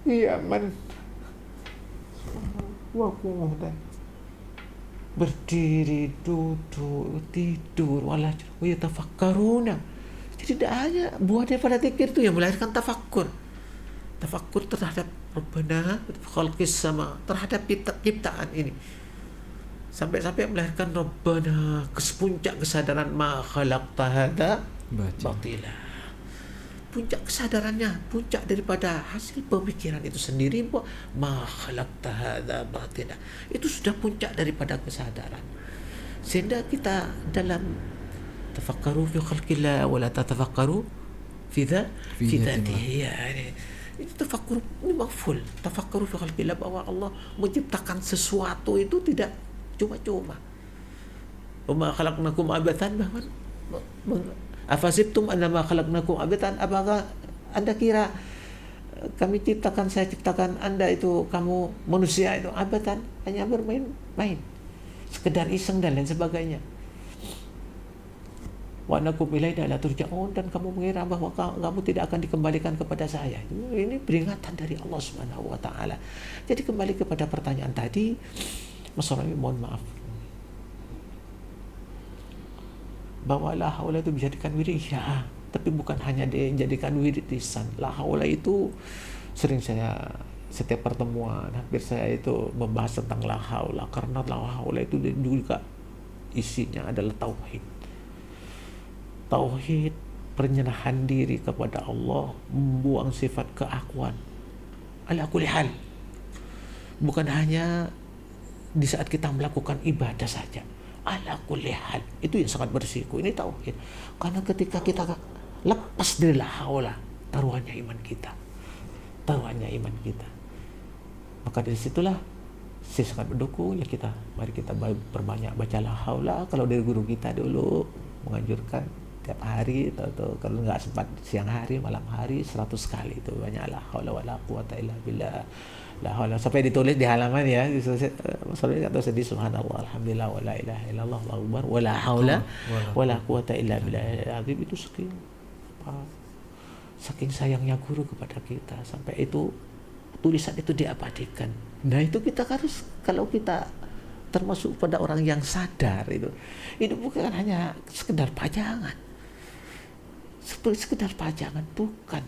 Iya man. Wa qu'udan. Berdiri, duduk, tidur, wala wa yatafakkaruna. Jadi tidak hanya buah daripada zikir itu yang melahirkan tafakkur. Tafakkur terhadap Rabbana khalqis sama, terhadap ciptaan ini. Sampai-sampai melahirkan Rabbana, puncak kesadaran ma khalaqta hadza batila. Puncak kesadarannya, puncak daripada hasil pemikiran itu sendiri, ma khalaqta hadza batila. Itu sudah puncak daripada kesadaran. Sehingga kita dalam tafakkaru fi khalqillah wa la tatafakkaru fi dzatihi. Itu tafakkur memang full. Tafakkaru fi khalqillah, bahwa Allah menciptakan sesuatu itu tidak cuma-cuma. Wa khalaqnakum abatan, bahwa afasibtum annama khalaqnakum abatan, apakah Anda kira saya ciptakan Anda itu, kamu manusia itu abatan, hanya bermain-main, sekedar iseng dan lain sebagainya. Wa annakum ilaina la turja'un, dan kamu mengira bahwa kamu tidak akan dikembalikan kepada saya. Ini peringatan dari Allah Subhanahu wa taala. Jadi kembali kepada pertanyaan tadi, Mas Rami, mohon maaf, bahwa la haula itu dijadikan wirid ya, tapi bukan hanya dijadikan wirid lisan. La haula itu sering setiap pertemuan hampir saya itu membahas tentang la haula, karena la haula itu juga isinya adalah tauhid, penyerahan diri kepada Allah, membuang sifat keakuan ala kulli hal. Bukan hanya di saat kita melakukan ibadah saja, ala kulli hal, itu yang sangat berisiko. Ini tauhid. Karena ketika kita lepas dari la haula, taruhannya iman kita. tawanya iman kita. Maka dari situlah saya sangat mendukung ya mari kita perbanyak baca la haula. Kalau dari guru kita dulu menganjurkan tiap hari atau kalau nggak sempat siang hari malam hari 100 kali itu banyak la haula wala quwata illa billah. La haula sampai ditulis di halaman ya. Maksudnya atau sedih subhanallah alhamdulillah wala ilaha illallah Allahu akbar wala haula wala quwata illa billah. Itu saking sayangnya guru kepada kita sampai itu tulisan itu diabadikan. Nah itu kita harus, kalau kita termasuk pada orang yang sadar itu bukan hanya sekedar pajangan, sekedar pajangan bukan.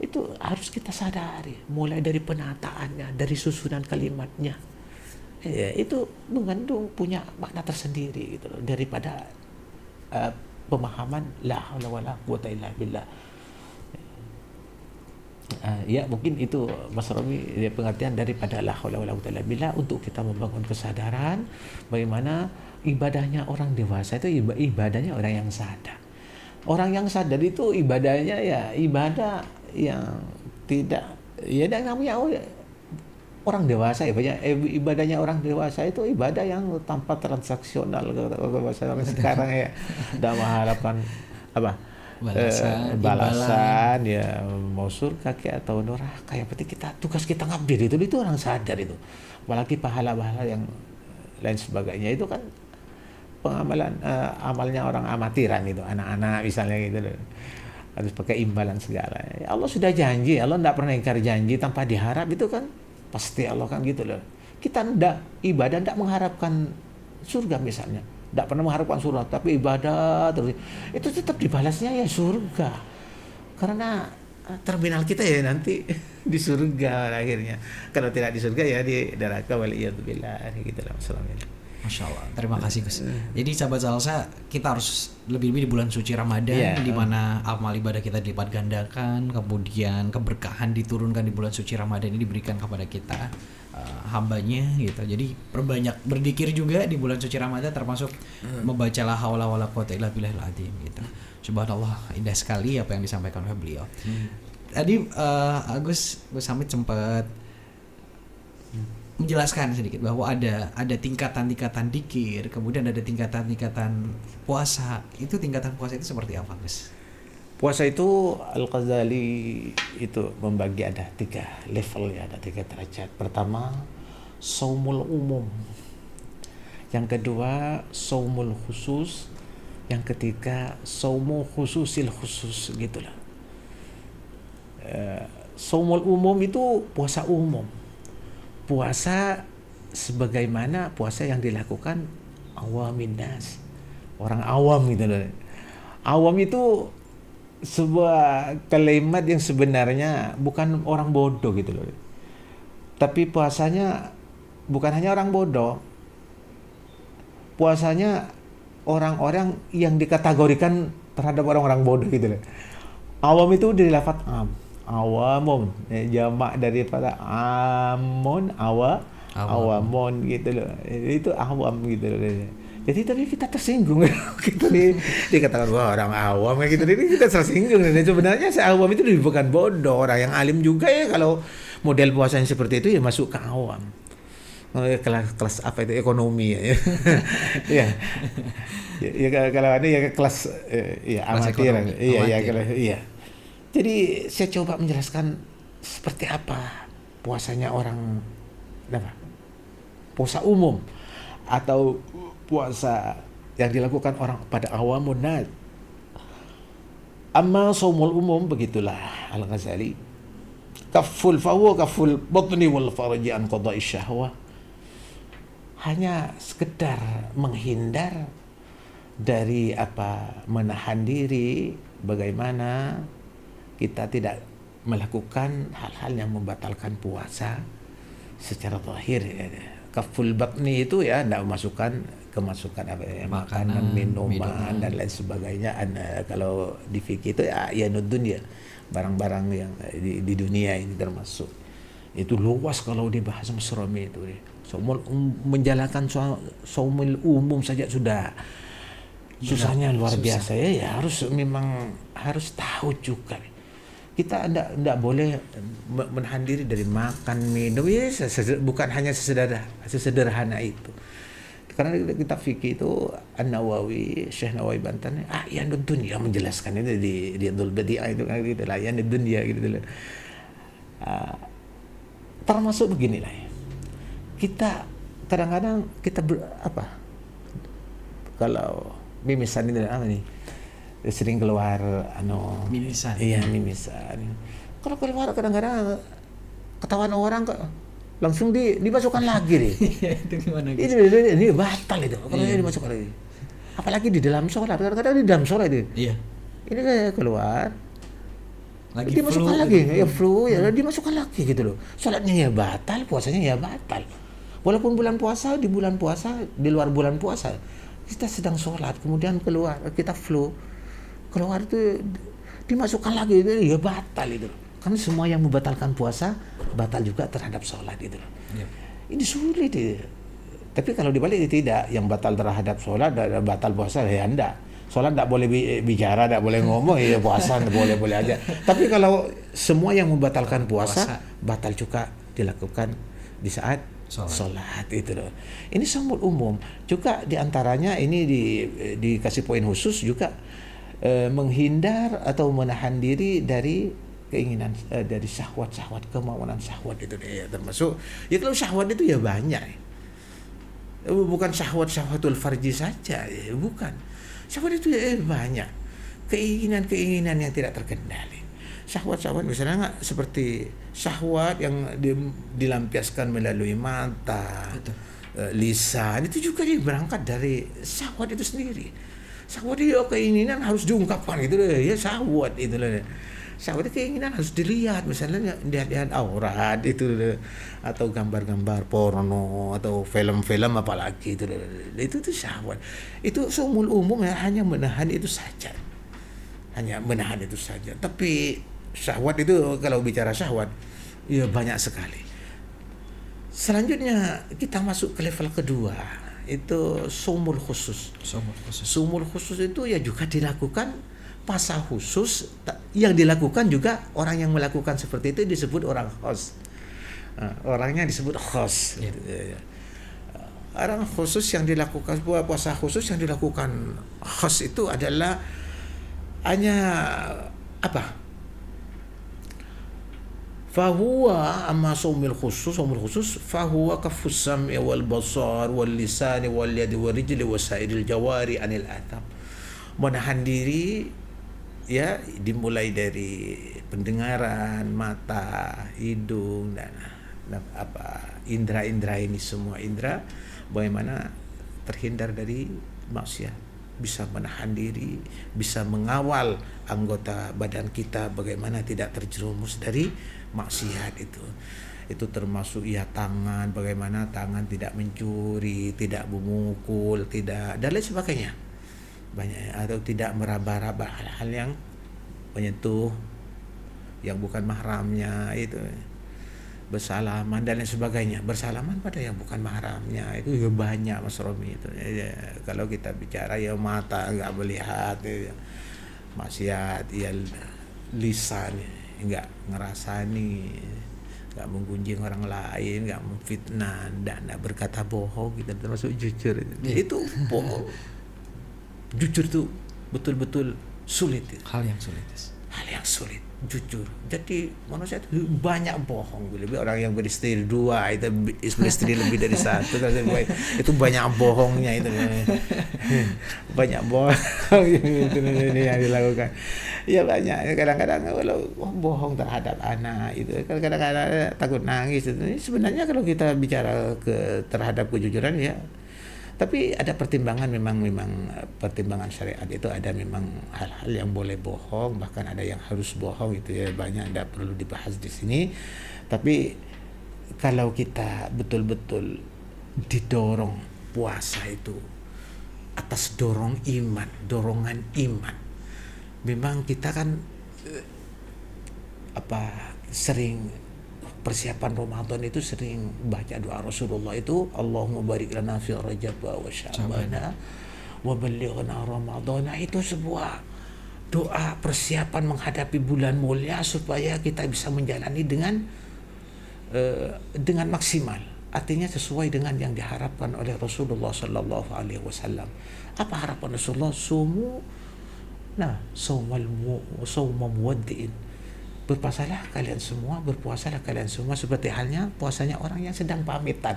Itu harus kita sadari, mulai dari penataannya, dari susunan kalimatnya, itu mengandung punya makna tersendiri gitu loh, daripada pemahaman la haula wala quwata illa billah. Ya mungkin itu Mas Romi pengertian daripada la haula wala quwata illa billah untuk kita membangun kesadaran bagaimana ibadahnya orang dewasa itu ibadahnya orang yang sadar. Orang yang sadar itu ibadahnya ya ibadah yang tidak ya namanya orang dewasa ibadahnya orang dewasa itu ibadah yang tanpa transaksional kalau bahasa orang sekarang ya, tidak mengharapkan apa balasan ya mau surga atau neraka. Yang penting tugas kita ngabdi itu orang sadar itu. Apalagi pahala-pahala yang lain sebagainya itu kan pengamalan amalnya orang amatiran itu, anak-anak misalnya gitu loh. Harus pakai imbalan segala. Ya Allah sudah janji, Allah tidak pernah ingkar janji tanpa diharap itu kan pasti Allah kan gitu loh. Kita ibadah tidak mengharapkan surga misalnya. Tidak pernah mengharapkan surga, tapi ibadah terus itu tetap dibalasnya ya surga, karena terminal kita ya nanti di surga akhirnya. Kalau tidak di surga ya di neraka waliyadzubillah gitu lah. Masya Allah, terima kasih Gus. Jadi sahabat salsa, kita harus lebih-lebih di bulan suci Ramadan, di mana amal ibadah kita dilipat gandakan, kemudian keberkahan diturunkan di bulan suci Ramadan ini diberikan kepada kita hambanya gitu. Jadi perbanyak berzikir juga di bulan suci Ramadan, termasuk membaca la haula wala quwata illa billahil azim gitu. Subhanallah, indah sekali apa yang disampaikan oleh beliau. Tadi Gus Hamid sempat menjelaskan sedikit bahwa ada tingkatan-tingkatan dzikir, kemudian ada tingkatan-tingkatan puasa. Itu tingkatan puasa itu seperti apa, Gus? Puasa itu Al-Ghazali itu membagi ada 3 level ya, ada 3 derajat. Pertama, saumul umum. Yang kedua, saumul khusus. Yang ketiga, saumu khususil khusus gitulah. Saumul umum itu puasa umum. Puasa sebagaimana puasa yang dilakukan awamin nas, orang awam gitu loh. Awam itu sebuah kalimat yang sebenarnya bukan orang bodoh gitu loh. Tapi puasanya bukan hanya orang bodoh. Puasanya orang-orang yang dikategorikan terhadap orang-orang bodoh gitu loh. Awam itu dari lafaz awamun, jamak daripada amun, awamun gitu loh. Itu awam gitu loh. Jadi tadi kita tersinggung gitu dikatakan wah orang awam kayak gitu, jadi kita tersinggung. Dan sebenarnya awam itu bukan bodoh, orang yang alim juga ya kalau model puasanya seperti itu ya masuk ke awam. Kelas apa itu ekonomi ya. Ya kalau ada ya kelas ya amatir. Iya. Jadi saya coba menjelaskan seperti apa puasanya orang puasa umum atau puasa yang dilakukan orang pada awamun nas. Amma saumul umum begitulah Al-Ghazali. Kaful fawu kaful batni wal farji an qada'i syahwah. Hanya sekedar menghindar dari menahan diri, bagaimana kita tidak melakukan hal-hal yang membatalkan puasa secara zahir. Kaful batni itu ya tidak kemasukan makanan, minuman dan lain sebagainya. Kalau di fikih itu ya dunia, barang-barang yang di dunia ini termasuk. Itu luas kalau dibahas Mas Romi itu. Menjalankan saumul umum saja sudah susahnya luar biasa ya harus tahu juga. kita tidak boleh menahan diri dari makan minum ya, bukan hanya sesederhana itu. Karena kita fikih itu An-Nawawi, Syekh Nawawi Bantan, yang dunia menjelaskan itu di Riyadhul Badi'ah itu kan gitu lah, yang dunia gitu lah. Termasuk beginilah ya. Kita kadang-kadang kita kalau mimisan itu apa nih? Sering keluar mimisan. Iya, mimisan. Kalau keluar kadang-kadang ketahuan orang kok langsung dimasukkan lagi deh. Itu gimana guys? Ini batal itu. Kalau dimasukkan lagi. Apalagi di dalam sholat. Kadang-kadang di dalam sholat itu. Iya. Ini kayak keluar. Lagi dimasukkan flu, lagi. Ya flu ya dimasukkan lagi gitu loh. Sholatnya ya batal, puasanya ya batal. Walaupun bulan puasa, di luar bulan puasa kita sedang sholat, kemudian keluar, kita flu. Keluar itu dimasukkan lagi itu ya batal itu. Karena semua yang membatalkan puasa batal juga terhadap sholat itu. Yep. Ini sulit ya. Tapi kalau dibalik tidak, yang batal terhadap sholat dan batal puasa ya enggak. Sholat enggak boleh bicara, enggak boleh ngomong, ya puasa boleh aja. Tapi kalau semua yang membatalkan puasa batal juga dilakukan di saat sholat itu loh. Ini sumul umum. Juga diantaranya ini dikasih poin khusus juga. Menghindar atau menahan diri dari keinginan dari syahwat, kemauan syahwat itu ya, termasuk ya kalau syahwat itu ya banyak ya. Bukan syahwatul farji saja ya, bukan. Syahwat itu ya banyak, keinginan yang tidak terkendali. Syahwat misalnya nggak seperti syahwat yang dilampiaskan melalui mata, lisan, itu juga dia berangkat dari syahwat itu sendiri. Syahwat itu keinginan harus diungkapkan gitu loh ya, syahwat itu loh. Syahwat itu keinginan harus dilihat, misalnya lihat aurat itu loh, atau gambar-gambar porno atau film-film apalagi itu loh. Itu syahwat. Itu seumul umum ya, hanya menahan itu saja. Tapi syahwat itu kalau bicara syahwat ya banyak sekali. Selanjutnya kita masuk ke level kedua, itu sumul khusus. Sumul khusus itu ya juga dilakukan masa khusus, yang dilakukan juga orang yang melakukan seperti itu disebut orang khos. Orangnya disebut khos. Yeah. Orang khusus yang dilakukan puasa khusus yang dilakukan khos itu adalah hanya apa? Fahuwa amma sumul khusus fahuwa kafus sam'i wal basar wal lisani wal yadi wal rijli wasairil jawari anil atham. Menahan diri ya dimulai dari pendengaran, mata, hidung dan indra-indra ini, semua indra bagaimana terhindar dari maksiat, bisa menahan diri, bisa mengawal anggota badan kita bagaimana tidak terjerumus dari maksiat itu termasuk ya tangan, bagaimana tangan tidak mencuri, tidak memukul, tidak dan lain sebagainya banyak, atau tidak meraba-raba hal-hal yang menyentuh yang bukan mahramnya, itu bersalaman dan lain sebagainya, bersalaman pada yang bukan mahramnya itu ya banyak Mas Romi itu ya, kalau kita bicara ya mata nggak melihat ya, maksiat ya, lisan nggak ngerasani, nggak menggunjing orang lain, nggak memfitnah dan nggak berkata bohong, gitu termasuk jujur itu bohong. Jujur tuh betul-betul sulit, hal yang sulit jujur. Jadi manusia itu banyak bohong. Lebih orang yang beristri dua itu beristri lebih dari satu, itu banyak bohongnya itu. Banyak bohong itu yang dilakukan. Ya banyak. Kadang-kadang kalau bohong terhadap anak itu, kadang-kadang takut nangis itu. Sebenarnya kalau kita bicara terhadap kejujuran ya, tapi ada pertimbangan, memang pertimbangan syariat itu ada, memang hal-hal yang boleh bohong, bahkan ada yang harus bohong, itu ya banyak, tidak perlu dibahas di sini. Tapi kalau kita betul-betul didorong puasa itu atas dorongan iman, memang kita kan sering persiapan Ramadan itu sering baca doa Rasulullah itu, Allahumma barik lana fi Rajab wa Sya'ban wa ballighna Ramadan. Itu sebuah doa persiapan menghadapi bulan mulia supaya kita bisa menjalani dengan maksimal. Artinya sesuai dengan yang diharapkan oleh Rasulullah Sallallahu Alaihi Wasallam. Apa harapan Rasulullah? Sawma muwaddi'in. Berpuasalah kalian semua seperti halnya puasanya orang yang sedang pamitan.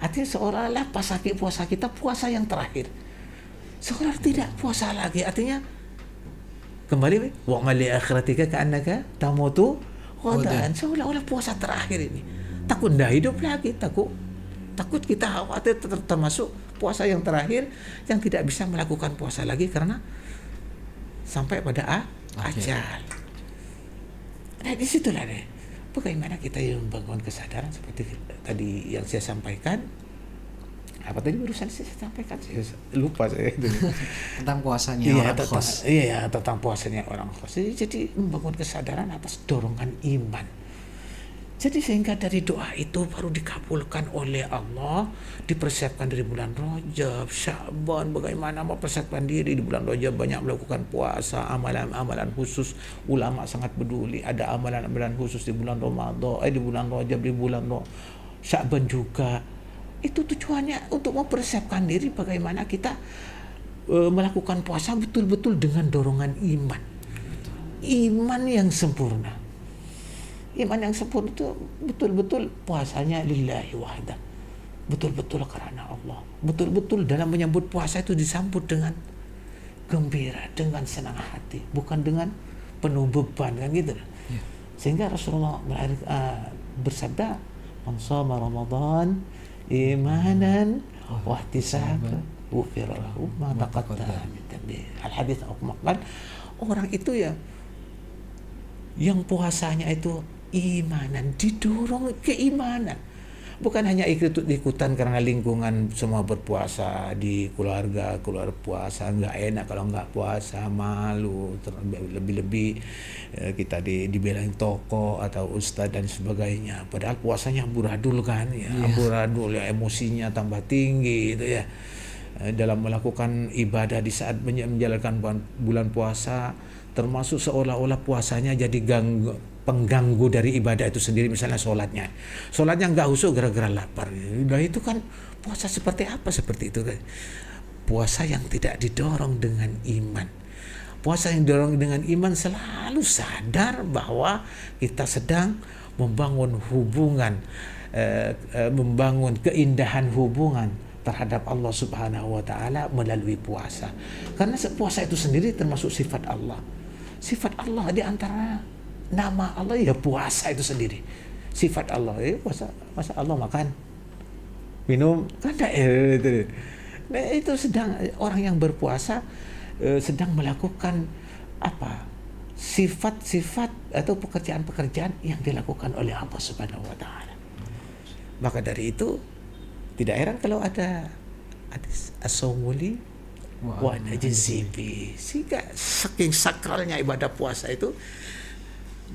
Artinya seolah-olah pas akhir puasa kita puasa yang terakhir. Seolah tidak puasa lagi. Artinya kembali wa mali akhiratika ka'annaka tamutu ghadan. Seolah-olah puasa terakhir ini. Takut dah hidup lagi, takut kita khawatir termasuk puasa yang terakhir yang tidak bisa melakukan puasa lagi karena sampai pada ajal. Nah disitulah deh bagaimana kita membangun kesadaran seperti tadi yang saya sampaikan. Apa tadi barusan saya sampaikan? Saya lupa saya itu. Tentang puasanya orang khos. Iya, tentang puasanya orang khos. Jadi membangun kesadaran atas dorongan iman. Jadi sehingga dari doa itu baru dikabulkan oleh Allah, dipersiapkan dari bulan Rajab, Sya'ban, bagaimana mempersiapkan diri di bulan Rajab, banyak melakukan puasa, amalan-amalan khusus, ulama sangat peduli, ada amalan-amalan khusus di bulan Ramadan, di bulan Rajab, di bulan Sya'ban juga. Itu tujuannya untuk mempersiapkan diri bagaimana kita melakukan puasa betul-betul dengan dorongan iman. Iman yang sempurna. Iman yang sempurna itu betul-betul puasanya lillahi wahda. Betul-betul karena Allah. Betul-betul dalam menyambut puasa itu disambut dengan gembira, dengan senang hati, bukan dengan penuh beban kan gitu. Ya. Sehingga Rasulullah bersabda, "Man shama Ramadan imanan wa ihtisaban ghufira lahu ma taqaddama min dhanbihi." Al-hadits kan orang itu ya yang puasanya itu imanan, didorong keimanan, bukan hanya ikut-ikutan karena lingkungan semua berpuasa di keluarga puasa, nggak enak kalau nggak puasa, malu, lebih-lebih kita dibelain toko atau ustadz dan sebagainya, padahal puasanya amburadul kan ya, amburadul ya, emosinya tambah tinggi itu ya. Dalam melakukan ibadah di saat menjalankan bulan puasa, termasuk seolah-olah puasanya jadi pengganggu dari ibadah itu sendiri. Misalnya sholatnya nggak khusyuk gara-gara lapar. Nah itu kan puasa seperti apa? Seperti itu kan puasa yang tidak didorong dengan iman. Puasa yang didorong dengan iman selalu sadar bahwa kita sedang membangun hubungan, membangun keindahan hubungan terhadap Allah Subhanahu wa Ta'ala melalui puasa. Karena puasa itu sendiri termasuk sifat Allah. Sifat Allah di antara nama Allah ya puasa itu sendiri. Sifat Allah puasa, masa Allah makan, minum kan itu. Nah, itu sedang orang yang berpuasa sedang melakukan apa? Sifat-sifat atau pekerjaan-pekerjaan yang dilakukan oleh Allah Subhanahu wa Ta'ala. Maka dari itu tidak heran kalau ada hadis as-saumuli wa najzibi. Sehingga saking sakralnya ibadah puasa itu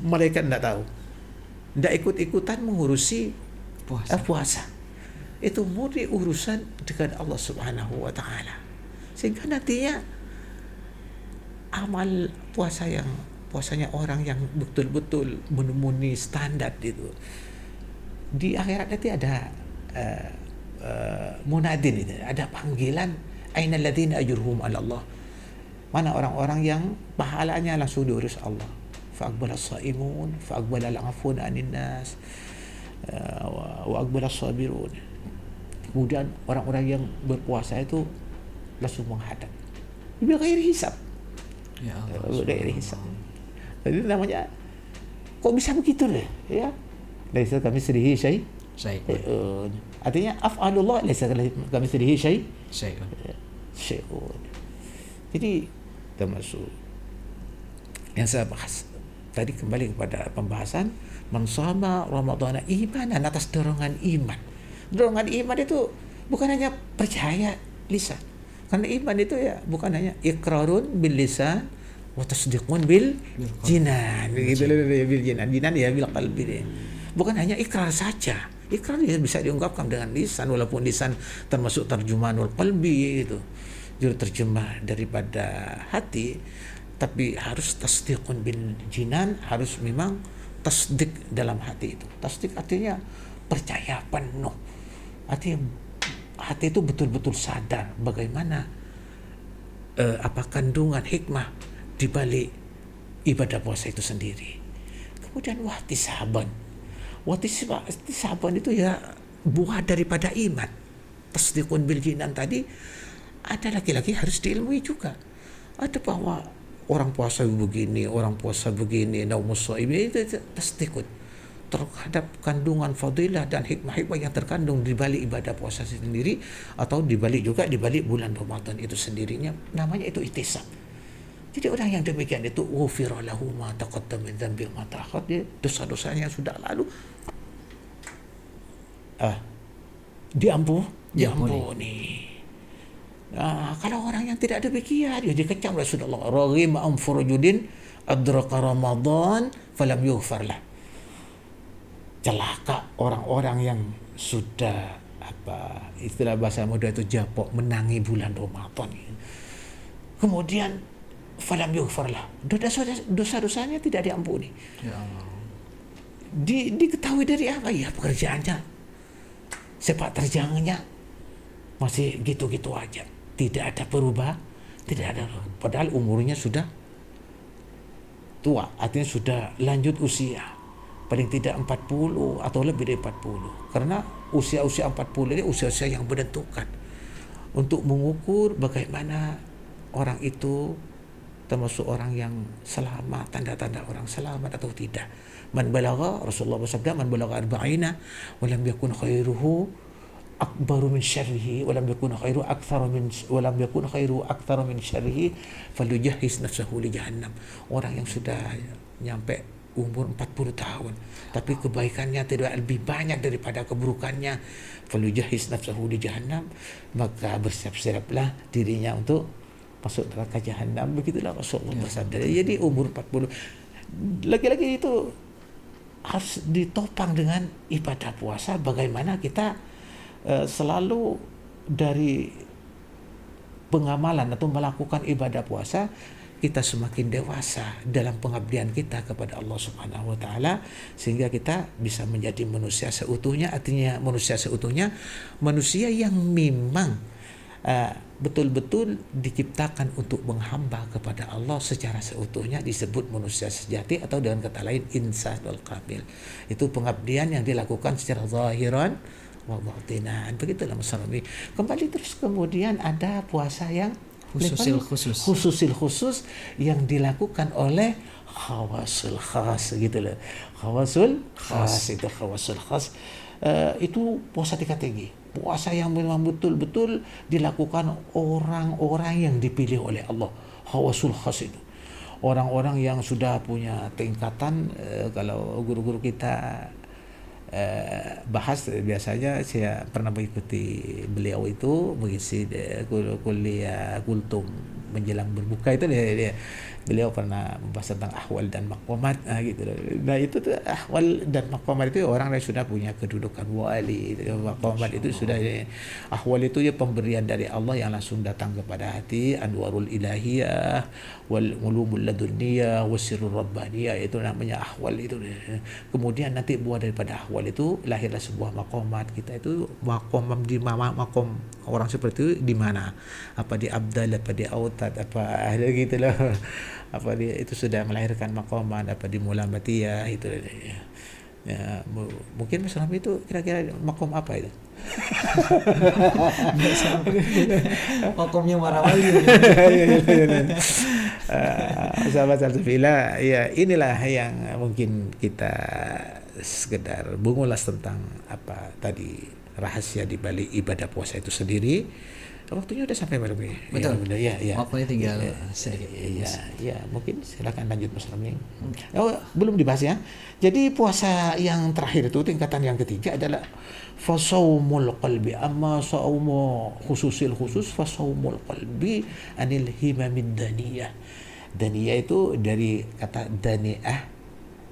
mereka tidak tahu, tidak ikut-ikutan mengurusi puasa. Itu murni urusan dengan Allah Subhanahu wa Ta'ala. Sehingga nantinya amal puasanya orang yang betul-betul memenuhi standar itu, di akhirat nanti ada munadin itu, ada panggilan, aina alladziina ajruhum 'ala Allah. Mana orang-orang yang pahalanya langsung diurus Allah. Fa'aqbala as-sha'imun, fa'aqbala al-'afun 'anil nas, wa aqbala as-sabirun. Kemudian orang-orang yang berpuasa itu langsung menghadap bila ghairi hisab. Ya Allah. Ghairi hisab. Jadi namanya kok bisa begitu deh, ya? Laisa kamitslihi syai'un. Artinya af'alullah laisa kamitslihi syai'un. Jadi termasuk yang saya bahas tadi, kembali kepada pembahasan man shama ramadhana imanan, atas dorongan iman. Dorongan iman itu bukan hanya percaya lisan, karena iman itu ya bukan hanya iqrarun bil lisan wa tasdiqun bil jinan, gitu loh, bil jinan ya bil qalbi. Bukan hanya ikrar saja. Ikrar ya bisa diungkapkan dengan lisan, walaupun lisan termasuk terjemahanul qalbi itu, juru terjemah daripada hati. tapi harus tasdiqun bil jinan, harus memang tasdik dalam hati itu. Tasdik artinya percaya penuh. Artinya hati itu betul-betul sadar bagaimana apa kandungan hikmah di balik ibadah puasa itu sendiri. Kemudian wahtisaban. Wahtisaban itu ya buah daripada iman. Tasdiqun bil jinan tadi ada lagi-lagi harus diilmui juga. Ada bahwa orang puasa begini, orang puasa begini, naumus shaim, itu tasdiqun terhadap kandungan fadilah dan hikmah-hikmah yang terkandung di balik ibadah puasa sendiri, atau di balik bulan Ramadan itu sendirinya, namanya itu ihtisab. Jadi orang yang demikian itu ghufira lahu ma taqaddama min dzambi wa ma ta'akhkhar, dia dosa-dosanya yang sudah lalu diampuni. Nah, kalau orang yang tidak demikian, dia dikecam Rasulullah, raghima am furujudin adraka Ramadan falam yughfar lah. Celaka orang-orang yang sudah istilah bahasa muda itu japok, menangi bulan Ramadan, kemudian falam yughfar lah, dosa-dosanya tidak diampuni. Ya Allah. Diketahui dari apa? Ya pekerjaannya, sepak terjangnya masih gitu-gitu aja, tidak ada perubahan, tidak ada, padahal umurnya sudah tua, artinya sudah lanjut usia, paling tidak 40 atau lebih dari 40. Karena usia-usia 40 ini usia-usia yang menentukan untuk mengukur bagaimana orang itu termasuk orang yang selamat, tanda-tanda orang selamat atau tidak. Man balagha, Rasulullah bersabda, man balagha arba'ina wa lam yakun khairuhu akbaru min syarrihi wa lam yakun khairu aktsaru min syarrihi falyujahhis nafsahu li jahannam. Orang yang sudah nyampe umur 40 tahun tapi kebaikannya tidak lebih banyak daripada keburukannya, falyujahhis nafsahu li jahannam, maka bersiap-siaplah dirinya untuk masuk neraka jahannam. Begitulah Rasulullah bersabda. Jadi umur 40 lagi-lagi itu harus ditopang dengan ibadah puasa. Bagaimana kita selalu dari pengamalan atau melakukan ibadah puasa, kita semakin dewasa dalam pengabdian kita kepada Allah Subhanahu wa taala, sehingga kita bisa menjadi manusia seutuhnya. Artinya manusia seutuhnya manusia yang memang betul-betul diciptakan untuk menghamba kepada Allah secara seutuhnya, disebut manusia sejati, atau dengan kata lain insanul kamil. Itu pengabdian yang dilakukan secara zahiran wa batinan. Begitulah Mas Rami. Kembali terus kemudian ada puasa yang khususil khusus yang dilakukan oleh khawasul khas gitu loh. Khawasul khas itu itu puasa tingkat tinggi. Puasa yang memang betul-betul dilakukan orang-orang yang dipilih oleh Allah. Khawasul khas itu orang-orang yang sudah punya tingkatan. Kalau guru-guru kita bahas, biasanya saya pernah mengikuti beliau itu mengisi kuliah kultum menjelang berbuka itu, beliau pernah membahas tentang ahwal dan maqamat gitu. Nah itu tuh ahwal dan maqamat itu orang yang sudah punya kedudukan wali. Maqamat itu sudah, ahwal itu ya pemberian dari Allah yang langsung datang kepada hati, anwarul ilahiyah wal ulumul ladunniyah wasirrul rabbaniyah, itu namanya ahwal itu. Kemudian nanti buah daripada ahwal itu lahirlah sebuah maqamat. Kita itu maqam di maqam orang seperti itu di mana? Apa di abdal, apa di autad, apa ada gitu loh. Apa dia itu sudah melahirkan maqamat, apa di mulamatiyah itu. Ya, mungkin Mas Rahmi itu kira-kira makom apa itu? Makomnya Marawali. Sahabat Al-Safila, ya inilah yang mungkin kita sekedar mengulas tentang apa tadi rahasia di balik ibadah puasa itu sendiri. Waktunya udah sampai berapa? Betul. Ya. Waktunya tinggal sedikit. Ya, mungkin silakan lanjut Mas Rami. Oh, belum dibahas ya. Jadi puasa yang terakhir itu tingkatan yang ketiga adalah fasaumul qalbi. Amma saumu khususil khusus fasaumul qalbi anil himamid daniyah. Daniyah itu dari kata dani'ah.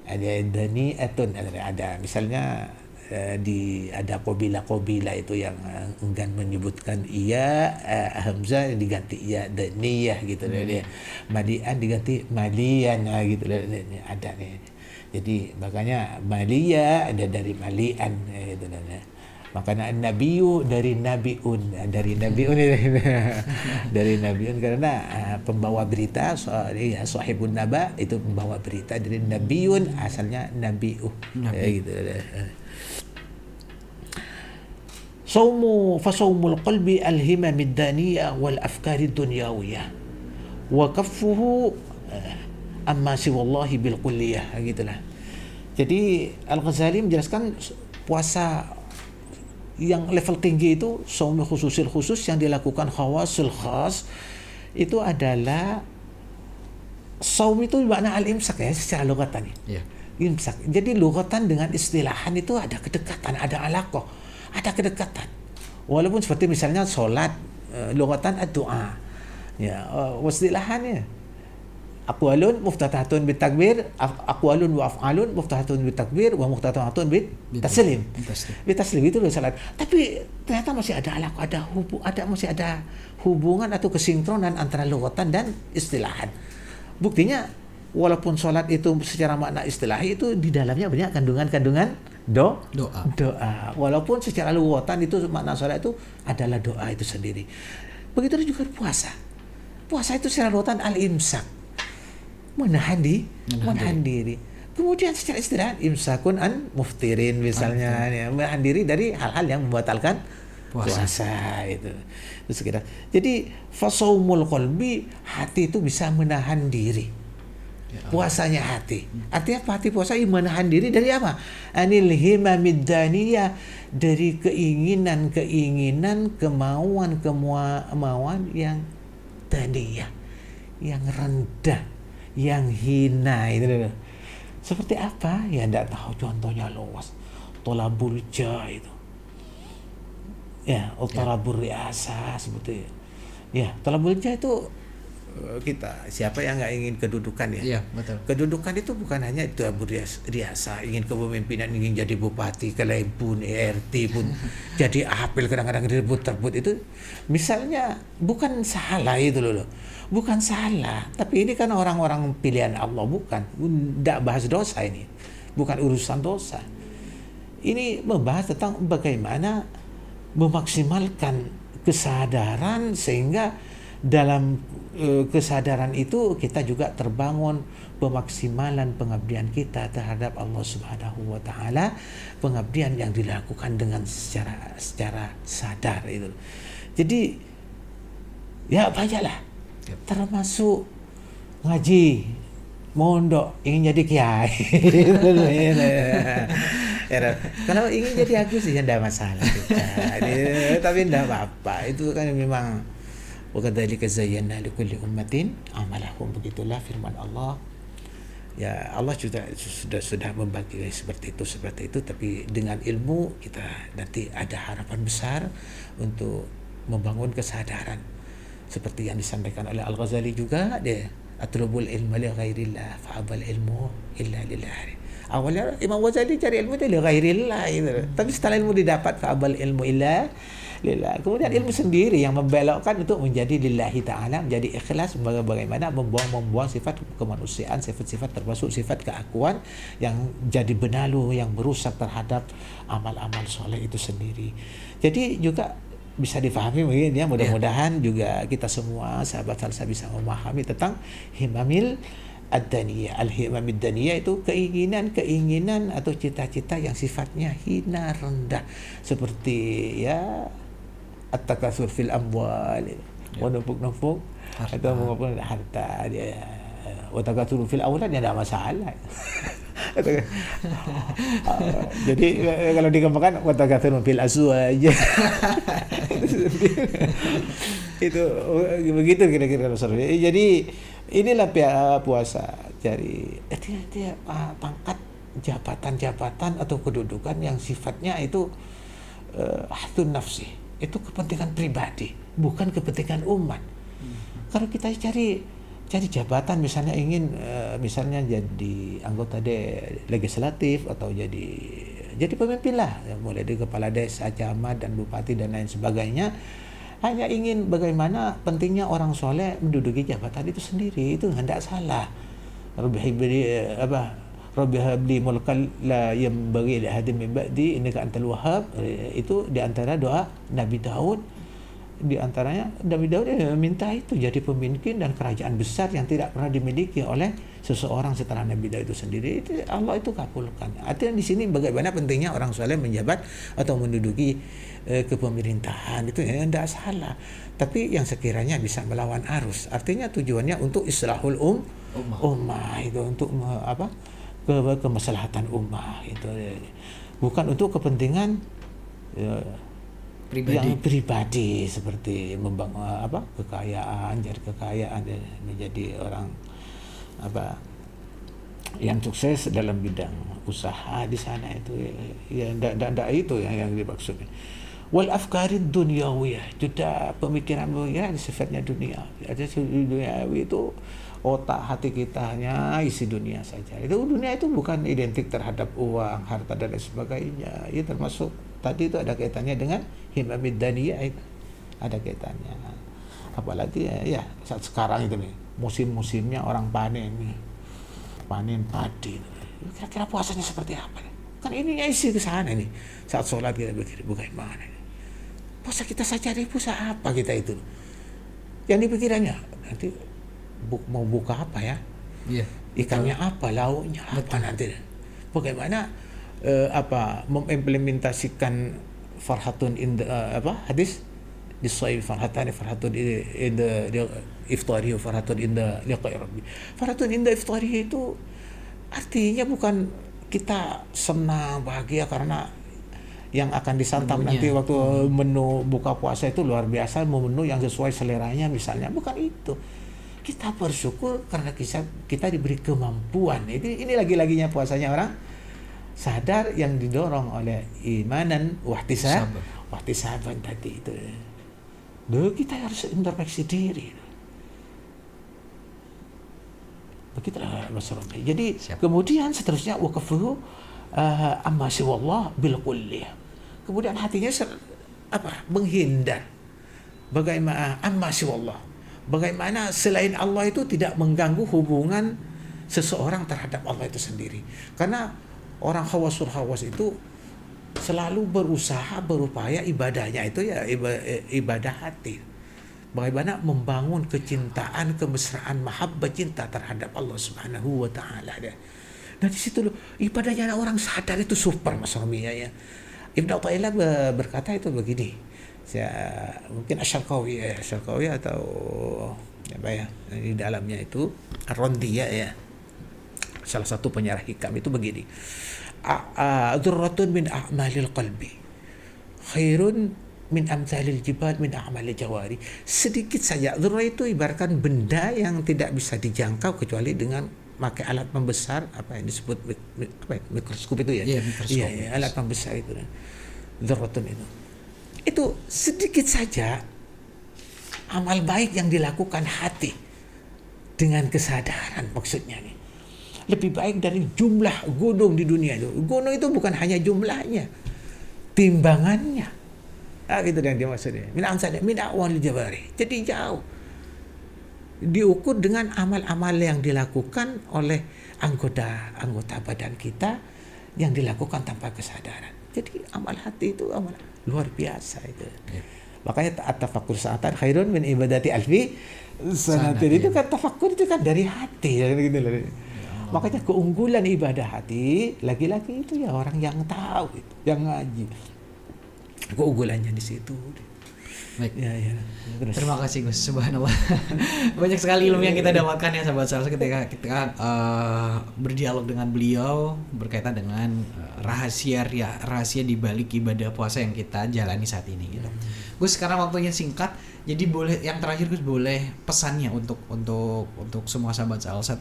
Ada dani'atun, ada misalnya ada kabilah itu yang enggan menyebutkan iya, hamzah diganti iya dan niyah gitu dia. Malian diganti malian gitu ada nih. Jadi makanya malia ada dari malian gitu makanya nabiyu dari nabiun dari nabiun karena pembawa berita sahibun naba itu pembawa berita dari nabiun asalnya nabiu gitu. Fasaumul qalbi al-himam ad-daniyah wal afkar ad-dunyawiyah wa kaffuhu amma siwallahi bil kulliyah gitulah. Jadi Al-Ghazali menjelaskan puasa yang level tinggi itu saum khususil khusus yang dilakukan khawasul khas itu adalah saum itu makna al-imsak ya secara lugatan ya. Imsak. Jadi lugatan dengan istilahan itu ada kedekatan, ada alaqah, ada kedekatan. Walaupun seperti misalnya salat lugatan ad-du'a. Ya, istilahannya aqwalun muftatahatun bitakbir, aqwalun wa af'alun muftatahatun bitakbir wa muftatahatun bitaslim. Bitaslim itu loh salat. Tapi ternyata masih ada alaqah, masih ada hubungan atau kesinkronan antara lugatan dan istilahan. Buktinya walaupun salat itu secara makna istilahi itu di dalamnya banyak kandungan doa. Walaupun secara lugatan itu makna salat itu adalah doa itu sendiri. Begitu juga puasa. Puasa itu secara lugatan al-imsak. Menahan diri. Kemudian secara istilah imsakun an muftirin misalnya ya, menahan diri dari hal-hal yang membatalkan puasa itu sekitar. Jadi fasaumul qalbi, hati itu bisa menahan diri. Puasanya hati. Artinya hati puasa menahan diri dari apa? Anil himamid daniyah, dari keinginan, kemauan yang daniyah, yang rendah, yang hina itu loh. Seperti apa? Ya enggak tahu, contohnya luas. Tolabul jah itu. Ya, tolabul riasa seperti ya, tolabul jah itu kita siapa yang enggak ingin kedudukan ya? Iya, betul. Kedudukan itu bukan hanya itu riasa, ingin kepemimpinan, ingin jadi bupati, kelebun, ERT pun jadi apel kadang-kadang direbut-rebut itu misalnya bukan salah itu loh. Bukan salah, tapi ini kan orang-orang pilihan Allah, bukan. Tidak bahas dosa ini. Bukan urusan dosa. Ini membahas tentang bagaimana memaksimalkan kesadaran sehingga dalam kesadaran itu kita juga terbangun pemaksimalan pengabdian kita terhadap Allah Subhanahu wa taala, pengabdian yang dilakukan dengan secara sadar itu. Jadi ya banyaklah, termasuk ngaji, mondok, ingin jadi kiai. Kalau ingin jadi Agus ya tidak masalah tapi tidak apa-apa, itu kan memang wakadzalika zayyana likulli ummatin amalahum, begitulah firman Allah. Ya Allah sudah membagi seperti itu, tapi dengan ilmu kita nanti ada harapan besar untuk membangun kesadaran seperti yang disampaikan oleh Al-Ghazali juga, dia atlubul ilma li ghairillah fa'abal ilmu illa lillah. Awalnya Imam Ghazali cari ilmu itu li ghairillah gitu. Tapi setelah ilmu didapat fa'abal ilmu illa lillah. Kemudian ilmu sendiri yang membelokkan untuk menjadi lillahi ta'ala, menjadi ikhlas, bagaimana membuang sifat kemanusiaan, sifat-sifat termasuk sifat keakuan yang jadi benalu, yang merusak terhadap amal-amal soleh itu sendiri. Jadi juga bisa difahami mungkin ya, mudah-mudahan juga kita semua sahabat salsa bisa memahami tentang himamil ad-daniyah. Al-himamid daniyah itu keinginan atau cita-cita yang sifatnya hina, rendah, seperti ya at-takatsur fil amwal, menumpuk-numpuk atau maupun harta dia, wa takatsur fil aulad ya tidak masalah. Jadi kalau dikembangkan wa takatsur fil azwaj. Itu begitu kira-kira. Jadi inilah puasa, jadi dia pangkat jabatan atau kedudukan yang sifatnya itu hatun nafsi, itu kepentingan pribadi, bukan kepentingan umat. Kalau kita cari jabatan, misalnya ingin misalnya jadi anggota legislatif atau jadi jadi pemimpinlah, mulai dari kepala desa, camat dan bupati dan lain sebagainya. Hanya ingin bagaimana pentingnya orang soleh menduduki jabatan itu sendiri, itu hendak salah. Rabbi habli mulkan la yanbaghi li ahadin min ba'di innaka antal wahhab. Itu di antara doa Nabi Daud. Di antaranya Nabi Daud minta itu jadi pemimpin dan kerajaan besar yang tidak pernah dimiliki oleh seseorang setelah Nabi Daud itu sendiri. Itu Allah itu kabulkan. Artinya di sini bagaimana pentingnya orang soleh menjabat atau menduduki kepemerintahan, itu ya tidak salah. Tapi yang sekiranya bisa melawan arus, artinya tujuannya untuk islahul ummah itu, untuk kemaslahatan ummah itu, bukan untuk kepentingan yang pribadi seperti membangun kekayaan, jadi kekayaan dan menjadi orang yang sukses dalam bidang usaha di sana. Itu ya ndak itu yang dimaksud. Wal afkarid dunyawiyah, juga pemikiran sifatnya dunia. Ada duniawi itu otak hati kita hanya isi dunia saja. Itu dunia itu bukan identik terhadap uang, harta dan lain sebagainya. Ya termasuk tadi itu ada kaitannya dengan himamid daniyah, itu ada kaitannya. Apalagi ya saat sekarang itu nih, musim-musimnya orang panen padi. Kira-kira puasanya seperti apa nih? Kan ini isi ke sana nih. Saat sholat kita berpikir bagaimana nih? Puasa kita saja nih, puasa apa kita itu? Yang dipikirannya nanti mau buka apa ya? Iya. Ikannya apa, lauknya apa nanti? Bagaimana mengimplementasikan farhatun in the hadis di sahih, farhatun in the iftari, farhatun in the liqa'i rabbi. Farhatun in the iftari itu artinya bukan kita senang bahagia karena yang akan disantap nanti waktu menu buka puasa itu luar biasa, menu yang sesuai seleranya misalnya, bukan itu. Kita bersyukur karena kita diberi kemampuan. Ini lagi-laginya puasanya orang sadar yang didorong oleh imanan wahtisaban tadi itu. Kita harus introspeksi diri. Begitulah Mas Romi. Jadi kemudian seterusnya waqafuhu amma siwallah bil kulliyah. Kemudian hatinya menghindar. Bagaimana amma siwallah? Bagaimana selain Allah itu tidak mengganggu hubungan seseorang terhadap Allah itu sendiri. Karena orang khawas itu selalu berupaya ibadahnya itu ya ibadah hati. Bagaimana membangun kecintaan, kemesraan, mahabbah, cinta terhadap Allah Subhanahu wa taala. Nah di situ loh ibadahnya orang sadar itu super Mas Romi ya. Ibnu Athaillah berkata itu begini. Mungkin Asy-Syarqawi atau di dalamnya itu Ar-Rondiyah ya. Salah satu penyarah hikam itu begini. Dzurratun min a'malil qalbi khairun min amsalil jibal min a'malil jawari. Sedikit saja. Dzurrah itu ibaratkan benda yang tidak bisa dijangkau kecuali dengan pakai alat pembesar, yang disebut mikroskop itu ya. Iya, mikroskop. Iya, alat pembesar itu. Dzurratun itu sedikit saja amal baik yang dilakukan hati dengan kesadaran, maksudnya nih lebih baik dari jumlah gunung di dunia itu. Gunung itu bukan hanya jumlahnya, timbangannya. Itu yang dia maksudnya. Min awal jabari. Jadi jauh diukur dengan amal-amal yang dilakukan oleh anggota badan kita yang dilakukan tanpa kesadaran. Jadi amal hati itu amal luar biasa itu. Ya. Makanya at-tafakkur sa'atan khairun min ibadati alfi sanatin. Itu kan tafakkur itu kan dari hati gitu loh. Makanya keunggulan ibadah hati lagi-lagi itu ya orang yang tahu, yang ngaji. Keunggulannya di situ. Baik. Ya. Terima kasih Gus, subhanallah. Banyak sekali ilmu yang kita dapatkan ya sahabat salsa ketika kita berdialog dengan beliau berkaitan dengan rahasia di balik ibadah puasa yang kita jalani saat ini gitu. Gus, sekarang waktunya singkat, jadi boleh yang terakhir Gus boleh pesannya untuk semua sahabat salsa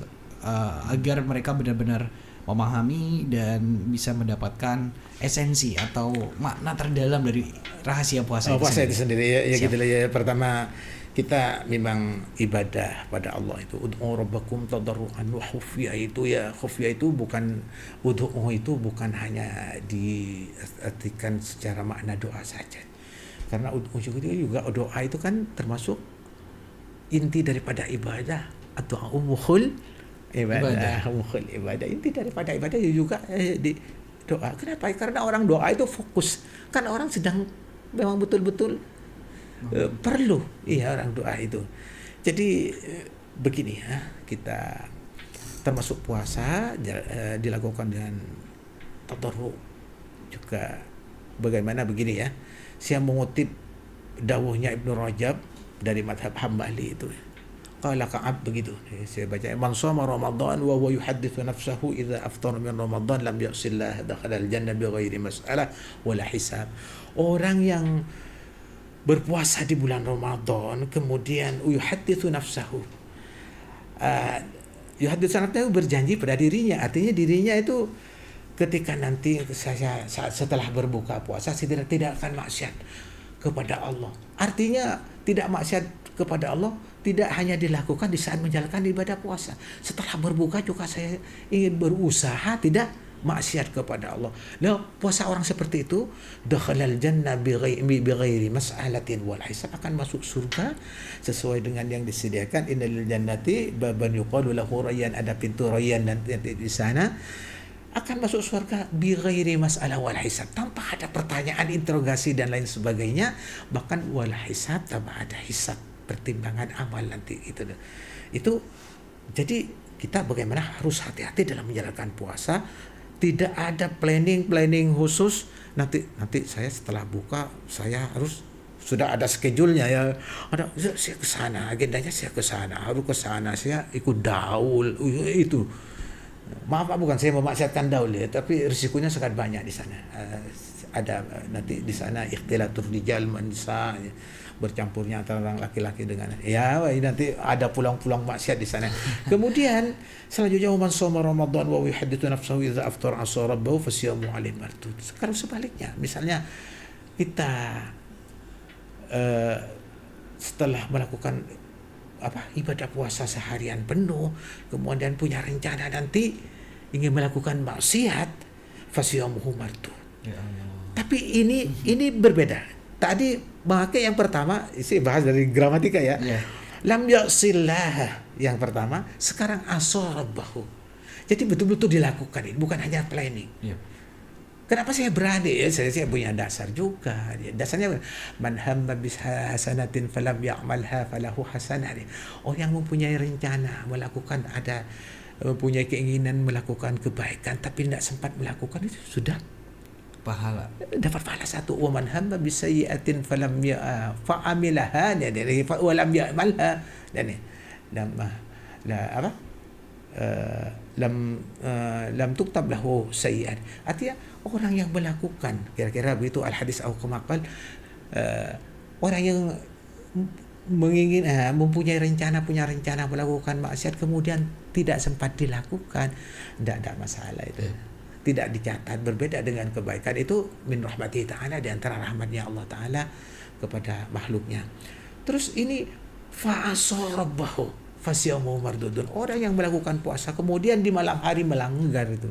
agar mereka benar-benar memahami dan bisa mendapatkan esensi atau makna terdalam dari rahasia puasa itu sendiri ya gitu lah ya. Pertama kita memang ibadah pada Allah itu ud'u rabbakum tadarruan wa khufya, itu ya khufya itu bukan ud'u, itu bukan hanya diartikan secara makna doa saja, karena ud'u juga doa itu kan termasuk inti daripada ibadah atau mukhul ibadah. Mukhul ibadah, inti daripada ibadah juga di doa. Kenapa? Karena orang doa itu fokus, kan orang sedang memang betul-betul perlu orang doa itu. Jadi begini ya, kita termasuk puasa dilakukan dengan tadarru juga. Bagaimana begini ya, saya mengutip dawuhnya Ibnu Rajab dari madhab Hambali itu. Qala Ka'ab begitu, saya baca, man shoma Ramadan wa huwa yuhaddithu nafsahu idza aftara min Ramadan lam ya'sillah dakhala al-jannah bighairi mas'alah wala hisab. Orang yang berpuasa di bulan Ramadan kemudian yuhadditsu nafsahu, yuhadditsu nafsahu berjanji pada dirinya, artinya dirinya itu ketika nanti saya setelah berbuka puasa saya tidak akan maksiat kepada Allah. Artinya tidak maksiat kepada Allah tidak hanya dilakukan di saat menjalankan ibadah puasa, setelah berbuka juga saya ingin berusaha tidak maksiat kepada Allah. Nah, puasa orang seperti itu dakhalal jannah bighairi mas'alatin wal hisab, akan masuk surga sesuai dengan yang disediakan. Innal jannati baban yuqalu lahu rayyan, ada pintu rayyan nanti di sana akan masuk surga bighairi mas'alah wal hisab, tanpa ada pertanyaan, interogasi dan lain sebagainya, bahkan wal hisab, tanpa ada hisab, pertimbangan amal nanti itu. Jadi kita bagaimana harus hati-hati dalam menjalankan puasa. Tidak ada planning khusus. Nanti saya setelah buka saya harus sudah ada schedule-nya ya. Ada saya ke sana, agendanya saya ke sana, harus ke sana, saya ikut daul itu. Maaf bukan saya memaksiatkan daul ya, tapi risikonya sangat banyak di sana. Ada nanti di sana ikhtilatur rijal manisa, bercampurnya antara orang laki-laki dengan nanti ada pulang-pulang maksiat di sana. Kemudian selanjutnya man shoma Ramadan wa yuhadditsu nafsahu idza aftara asa rabbahu fasiyamu alaihi mardud. Sekarang sebaliknya, misalnya kita setelah melakukan ibadah puasa seharian penuh, kemudian punya rencana nanti ingin melakukan maksiat, fasiyamuhu mardud. Tapi ini berbeda. Tadi memakai yang pertama, isi bahas dari gramatika ya. Lam ya'sillah yang pertama, sekarang asarabahu. Jadi betul-betul dilakukan ini, bukan hanya planning. Kenapa saya berani ya? Saya punya dasar juga. Dasarnya man hamma bis hasanatin falam ya'malha falahu hasanah. Orang yang mempunyai rencana melakukan mempunyai keinginan melakukan kebaikan tapi tidak sempat melakukan, itu sudah pahala, dapat pahala satu. Wa man hamma bisayyi'atin falam fa'amilaha wa lam ya'malha lam tuktab lahu sayyi'at. Artinya orang yang melakukan, kira-kira begitu al-hadis au kama qal, orang yang mempunyai rencana, punya rencana melakukan maksiat kemudian tidak sempat dilakukan, tidak masalah itu. Tidak dicatat, berbeda dengan kebaikan. Itu min rahmati ta'ala, di antara rahmatnya Allah Ta'ala kepada makhluknya. Terus ini fa'asarabahu fasiyamu mardudun, orang yang melakukan puasa kemudian di malam hari melanggar itu,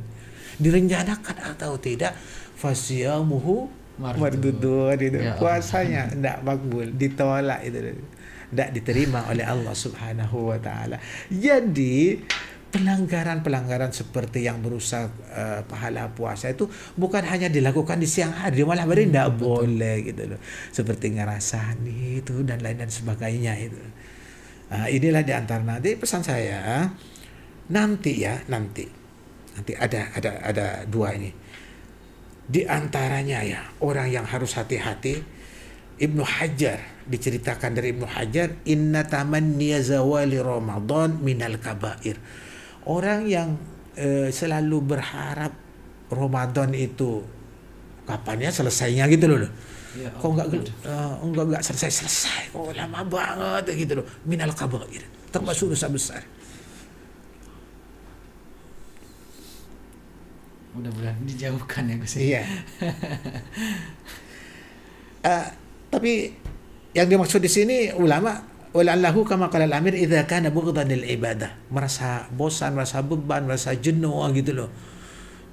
direncanakan atau tidak, fasiyamuhu mardudun itu. Puasanya tidak makbul, ditolak itu, tidak diterima oleh Allah Subhanahu wa Ta'ala. Jadi pelanggaran seperti yang merusak pahala puasa itu bukan hanya dilakukan di siang hari, malah hari tidak boleh gitu loh, seperti ngerasani itu dan lain sebagainya itu. Inilah di antara nanti pesan saya nanti ada dua ini di antaranya ya, orang yang harus hati-hati. Ibnu Hajar, diceritakan dari Ibnu Hajar, inna tamanniya zawali Ramadan minal kabair. Orang yang selalu berharap Ramadan itu kapannya selesainya gitu loh. Kok enggak selesai, kok lama banget gitu loh. Minal kabair, termasuk dosa besar. Mudah-mudahan dijauhkan ya Gus. Iya. Tapi yang dimaksud di sini ulama Wala'allahu kama qala al-amir idza kana bughdan lil ibadah. Merasa bosan, merasa beban, merasa jenuh gitu loh.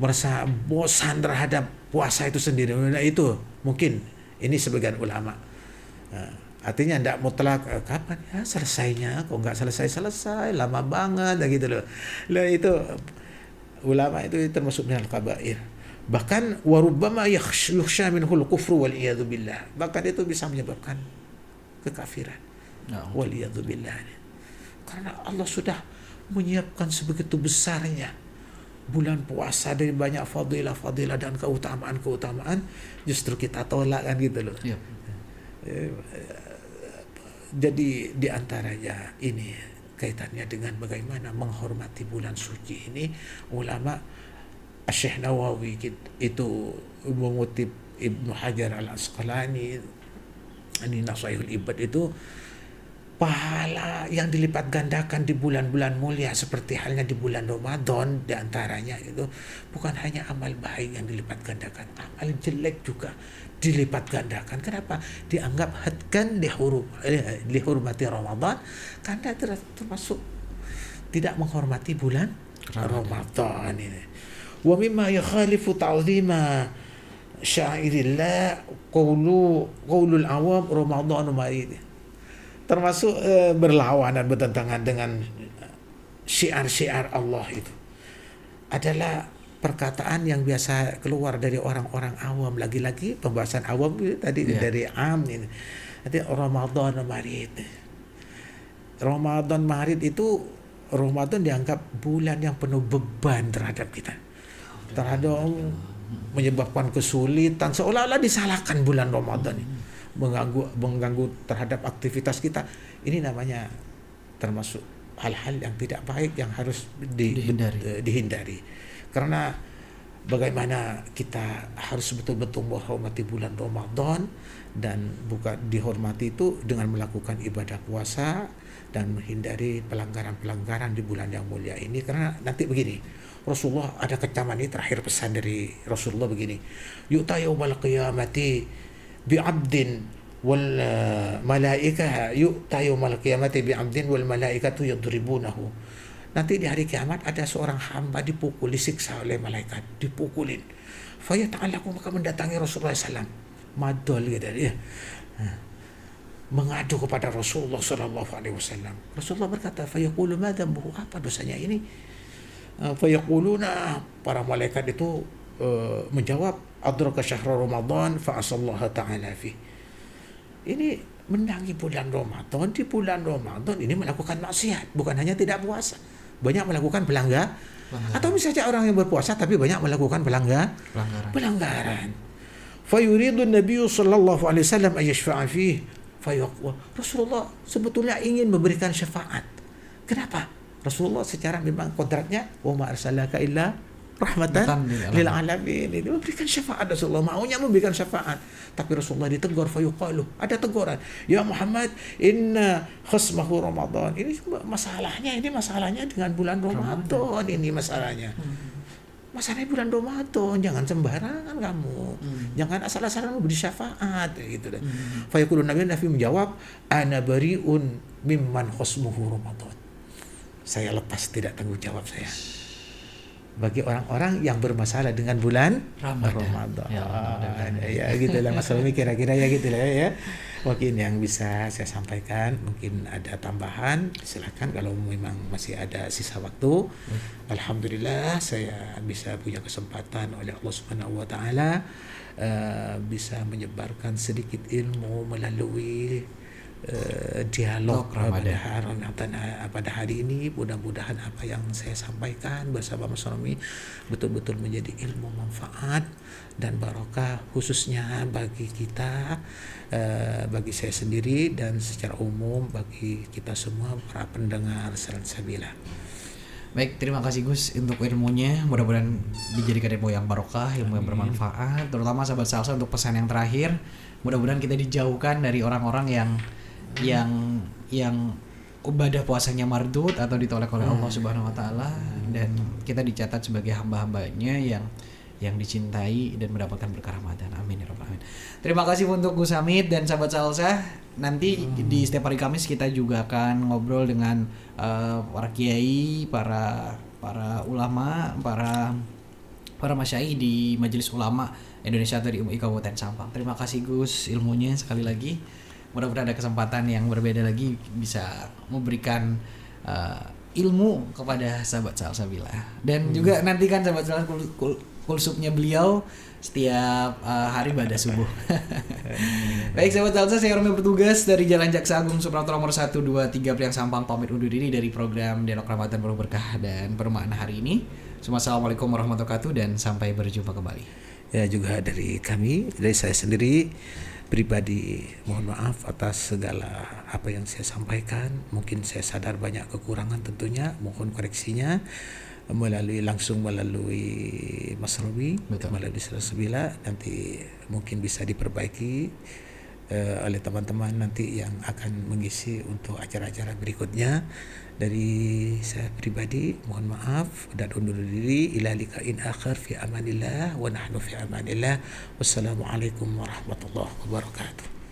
Merasa bosan terhadap puasa itu sendiri. Nah, itu mungkin ini sebagian ulama. Artinya tidak mutlak kapan ya selesainya, kok nggak selesai lama banget gitu loh. Lah itu ulama itu termasuk minal kabair. Bahkan warubbama yakhsha minhul kufru wal iyadu billah. Bahkan itu bisa menyebabkan kekafiran. Wal iyadu billah. Karena Allah sudah menyiapkan sebegitu besarnya bulan puasa dari banyak fadilah dan keutamaan, justru kita tolak kan gitu loh. Yep. Jadi diantaranya ini kaitannya dengan bagaimana menghormati bulan suci ini, ulama Syekh Nawawi itu mengutip Ibnu Hajar Al-Asqalani ini Nasaihul Ibad itu, pahala yang dilipat gandakan di bulan-bulan mulia seperti halnya di bulan Ramadan diantaranya itu bukan hanya amal baik yang dilipat gandakan, amal jelek juga dilipat gandakan. Kenapa? Dianggap hadkan dihormati Ramadan karena termasuk tidak menghormati bulan Ramadan ini. Wa mimma yakhalifu ta'zima syairillah qaulul awam Ramadan marid. Termasuk berlawanan bertentangan dengan syiar-syiar Allah itu adalah perkataan yang biasa keluar dari orang-orang awam. Lagi-lagi pembahasan awam tadi dari am ini. Nanti Ramadan marid. Ramadan marid itu, Ramadan dianggap bulan yang penuh beban terhadap kita. Terhadap menyebabkan kesulitan, seolah-olah disalahkan bulan Ramadan ini. Mengganggu terhadap aktivitas kita. Ini namanya termasuk hal-hal yang tidak baik yang harus dihindari. Karena bagaimana kita harus betul-betul menghormati bulan Ramadan, dan bukan dihormati itu dengan melakukan ibadah puasa dan menghindari pelanggaran-pelanggaran di bulan yang mulia ini. Karena nanti begini, Rasulullah ada kecaman ini, terakhir pesan dari Rasulullah begini, yu'ta yaumal qiyamati bi'abdin wal malaikah yu'ta yaumal qiyamati bi'abdin wal malaikatu yadribunahu. Nanti di hari kiamat ada seorang hamba dipukul, disiksa oleh malaikat, dipukulin. Fayata'alaku, maka mendatangi Rasulullah SAW, madol gitu ya, mengadu kepada Rasulullah SAW. Rasulullah berkata, fayaqulu ma dhanbuhu, apa dosanya ini? Fayaquluna, para malaikat itu menjawab, adraka syahra Ramadan fa asallaha ta'ala fi. Ini menangi bulan Ramadan, di bulan Ramadan ini melakukan maksiat, bukan hanya tidak puasa, banyak melakukan pelanggaran. Atau misalnya orang yang berpuasa tapi banyak melakukan pelanggaran. Fayuridu Nabi sallallahu alaihi wasallam ay yashfa'a fihi. Rasulullah sebetulnya ingin memberikan syafaat. Kenapa? Rasulullah secara memang kodratnya wa ma arsalaka illa rahmatan lil alamin. Dia memberikan syafaat, Rasulullah maunya memberikan syafaat. Tapi Rasulullah ditegur, fayuqalu, ada teguran, ya Muhammad, inna khasmahu Ramadan. Ini masalahnya dengan bulan Ramadan. Ini masalahnya. Masalahnya bulan Ramadan, jangan sembarangan kamu. Jangan asal-asalan beri syafaat gitu deh. Fayaqulu Nabi menjawab, ana bariun mimman khasmuhu Ramadan. Saya lepas tidak tanggung jawab saya bagi orang-orang yang bermasalah dengan bulan Ramadan. Ya gitulah masalahnya, kira-kira ya gitulah ya. Mungkin yang bisa saya sampaikan, mungkin ada tambahan, silakan kalau memang masih ada sisa waktu. Alhamdulillah saya bisa punya kesempatan oleh Allah Subhanahu wa taala bisa menyebarkan sedikit ilmu melalui dialog pada hari ini. Mudah-mudahan apa yang saya sampaikan bersama Mas Romi betul-betul menjadi ilmu manfaat dan barokah, khususnya bagi kita, bagi saya sendiri dan secara umum bagi kita semua para pendengar Salsabila. Baik, terima kasih Gus untuk ilmunya. Mudah-mudahan dijadikan ilmu yang barokah, ilmu yang bermanfaat, terutama sahabat Salsa untuk pesan yang terakhir. Mudah-mudahan kita dijauhkan dari orang-orang yang ibadah puasanya mardud atau ditolak oleh Allah Subhanahu wa taala, dan kita dicatat sebagai hamba-hambanya yang dicintai dan mendapatkan berkah Ramadan. Amin ya rabbal alamin. Terima kasih untuk Gus Hamid dan sahabat Salsa. Nanti di setiap hari Kamis kita juga akan ngobrol dengan para kiai, para ulama, para masyayikh di Majelis Ulama Indonesia atau di MUI Kabupaten Sampang. Terima kasih Gus ilmunya sekali lagi. Mudah-mudahan ada kesempatan yang berbeda lagi bisa memberikan ilmu kepada sahabat Salsabila. Dan juga nantikan sahabat Salsa kulsubnya beliau setiap hari pada subuh. Baik sahabat Salsa, saya Romi bertugas dari Jalan Jaksa Agung Suprapto nomor 123 Priang Sampang pamit undur diri dari program Dialog Ramadan Penuh Berkah dan Bermakna hari ini. Assalamualaikum warahmatullahi wabarakatuh dan sampai berjumpa kembali. Ya, juga dari kami, dari saya sendiri pribadi mohon maaf atas segala apa yang saya sampaikan. Mungkin saya sadar banyak kekurangan, tentunya mohon koreksinya melalui Mas Robi, melalui Salsabila, nanti mungkin bisa diperbaiki oleh teman-teman nanti yang akan mengisi untuk acara-acara berikutnya. Dari saya pribadi mohon maaf dan undur diri. Ila liqa'in akhir fi amanillah wa nahnu fi amanillah. Wassalamualaikum warahmatullahi wabarakatuh.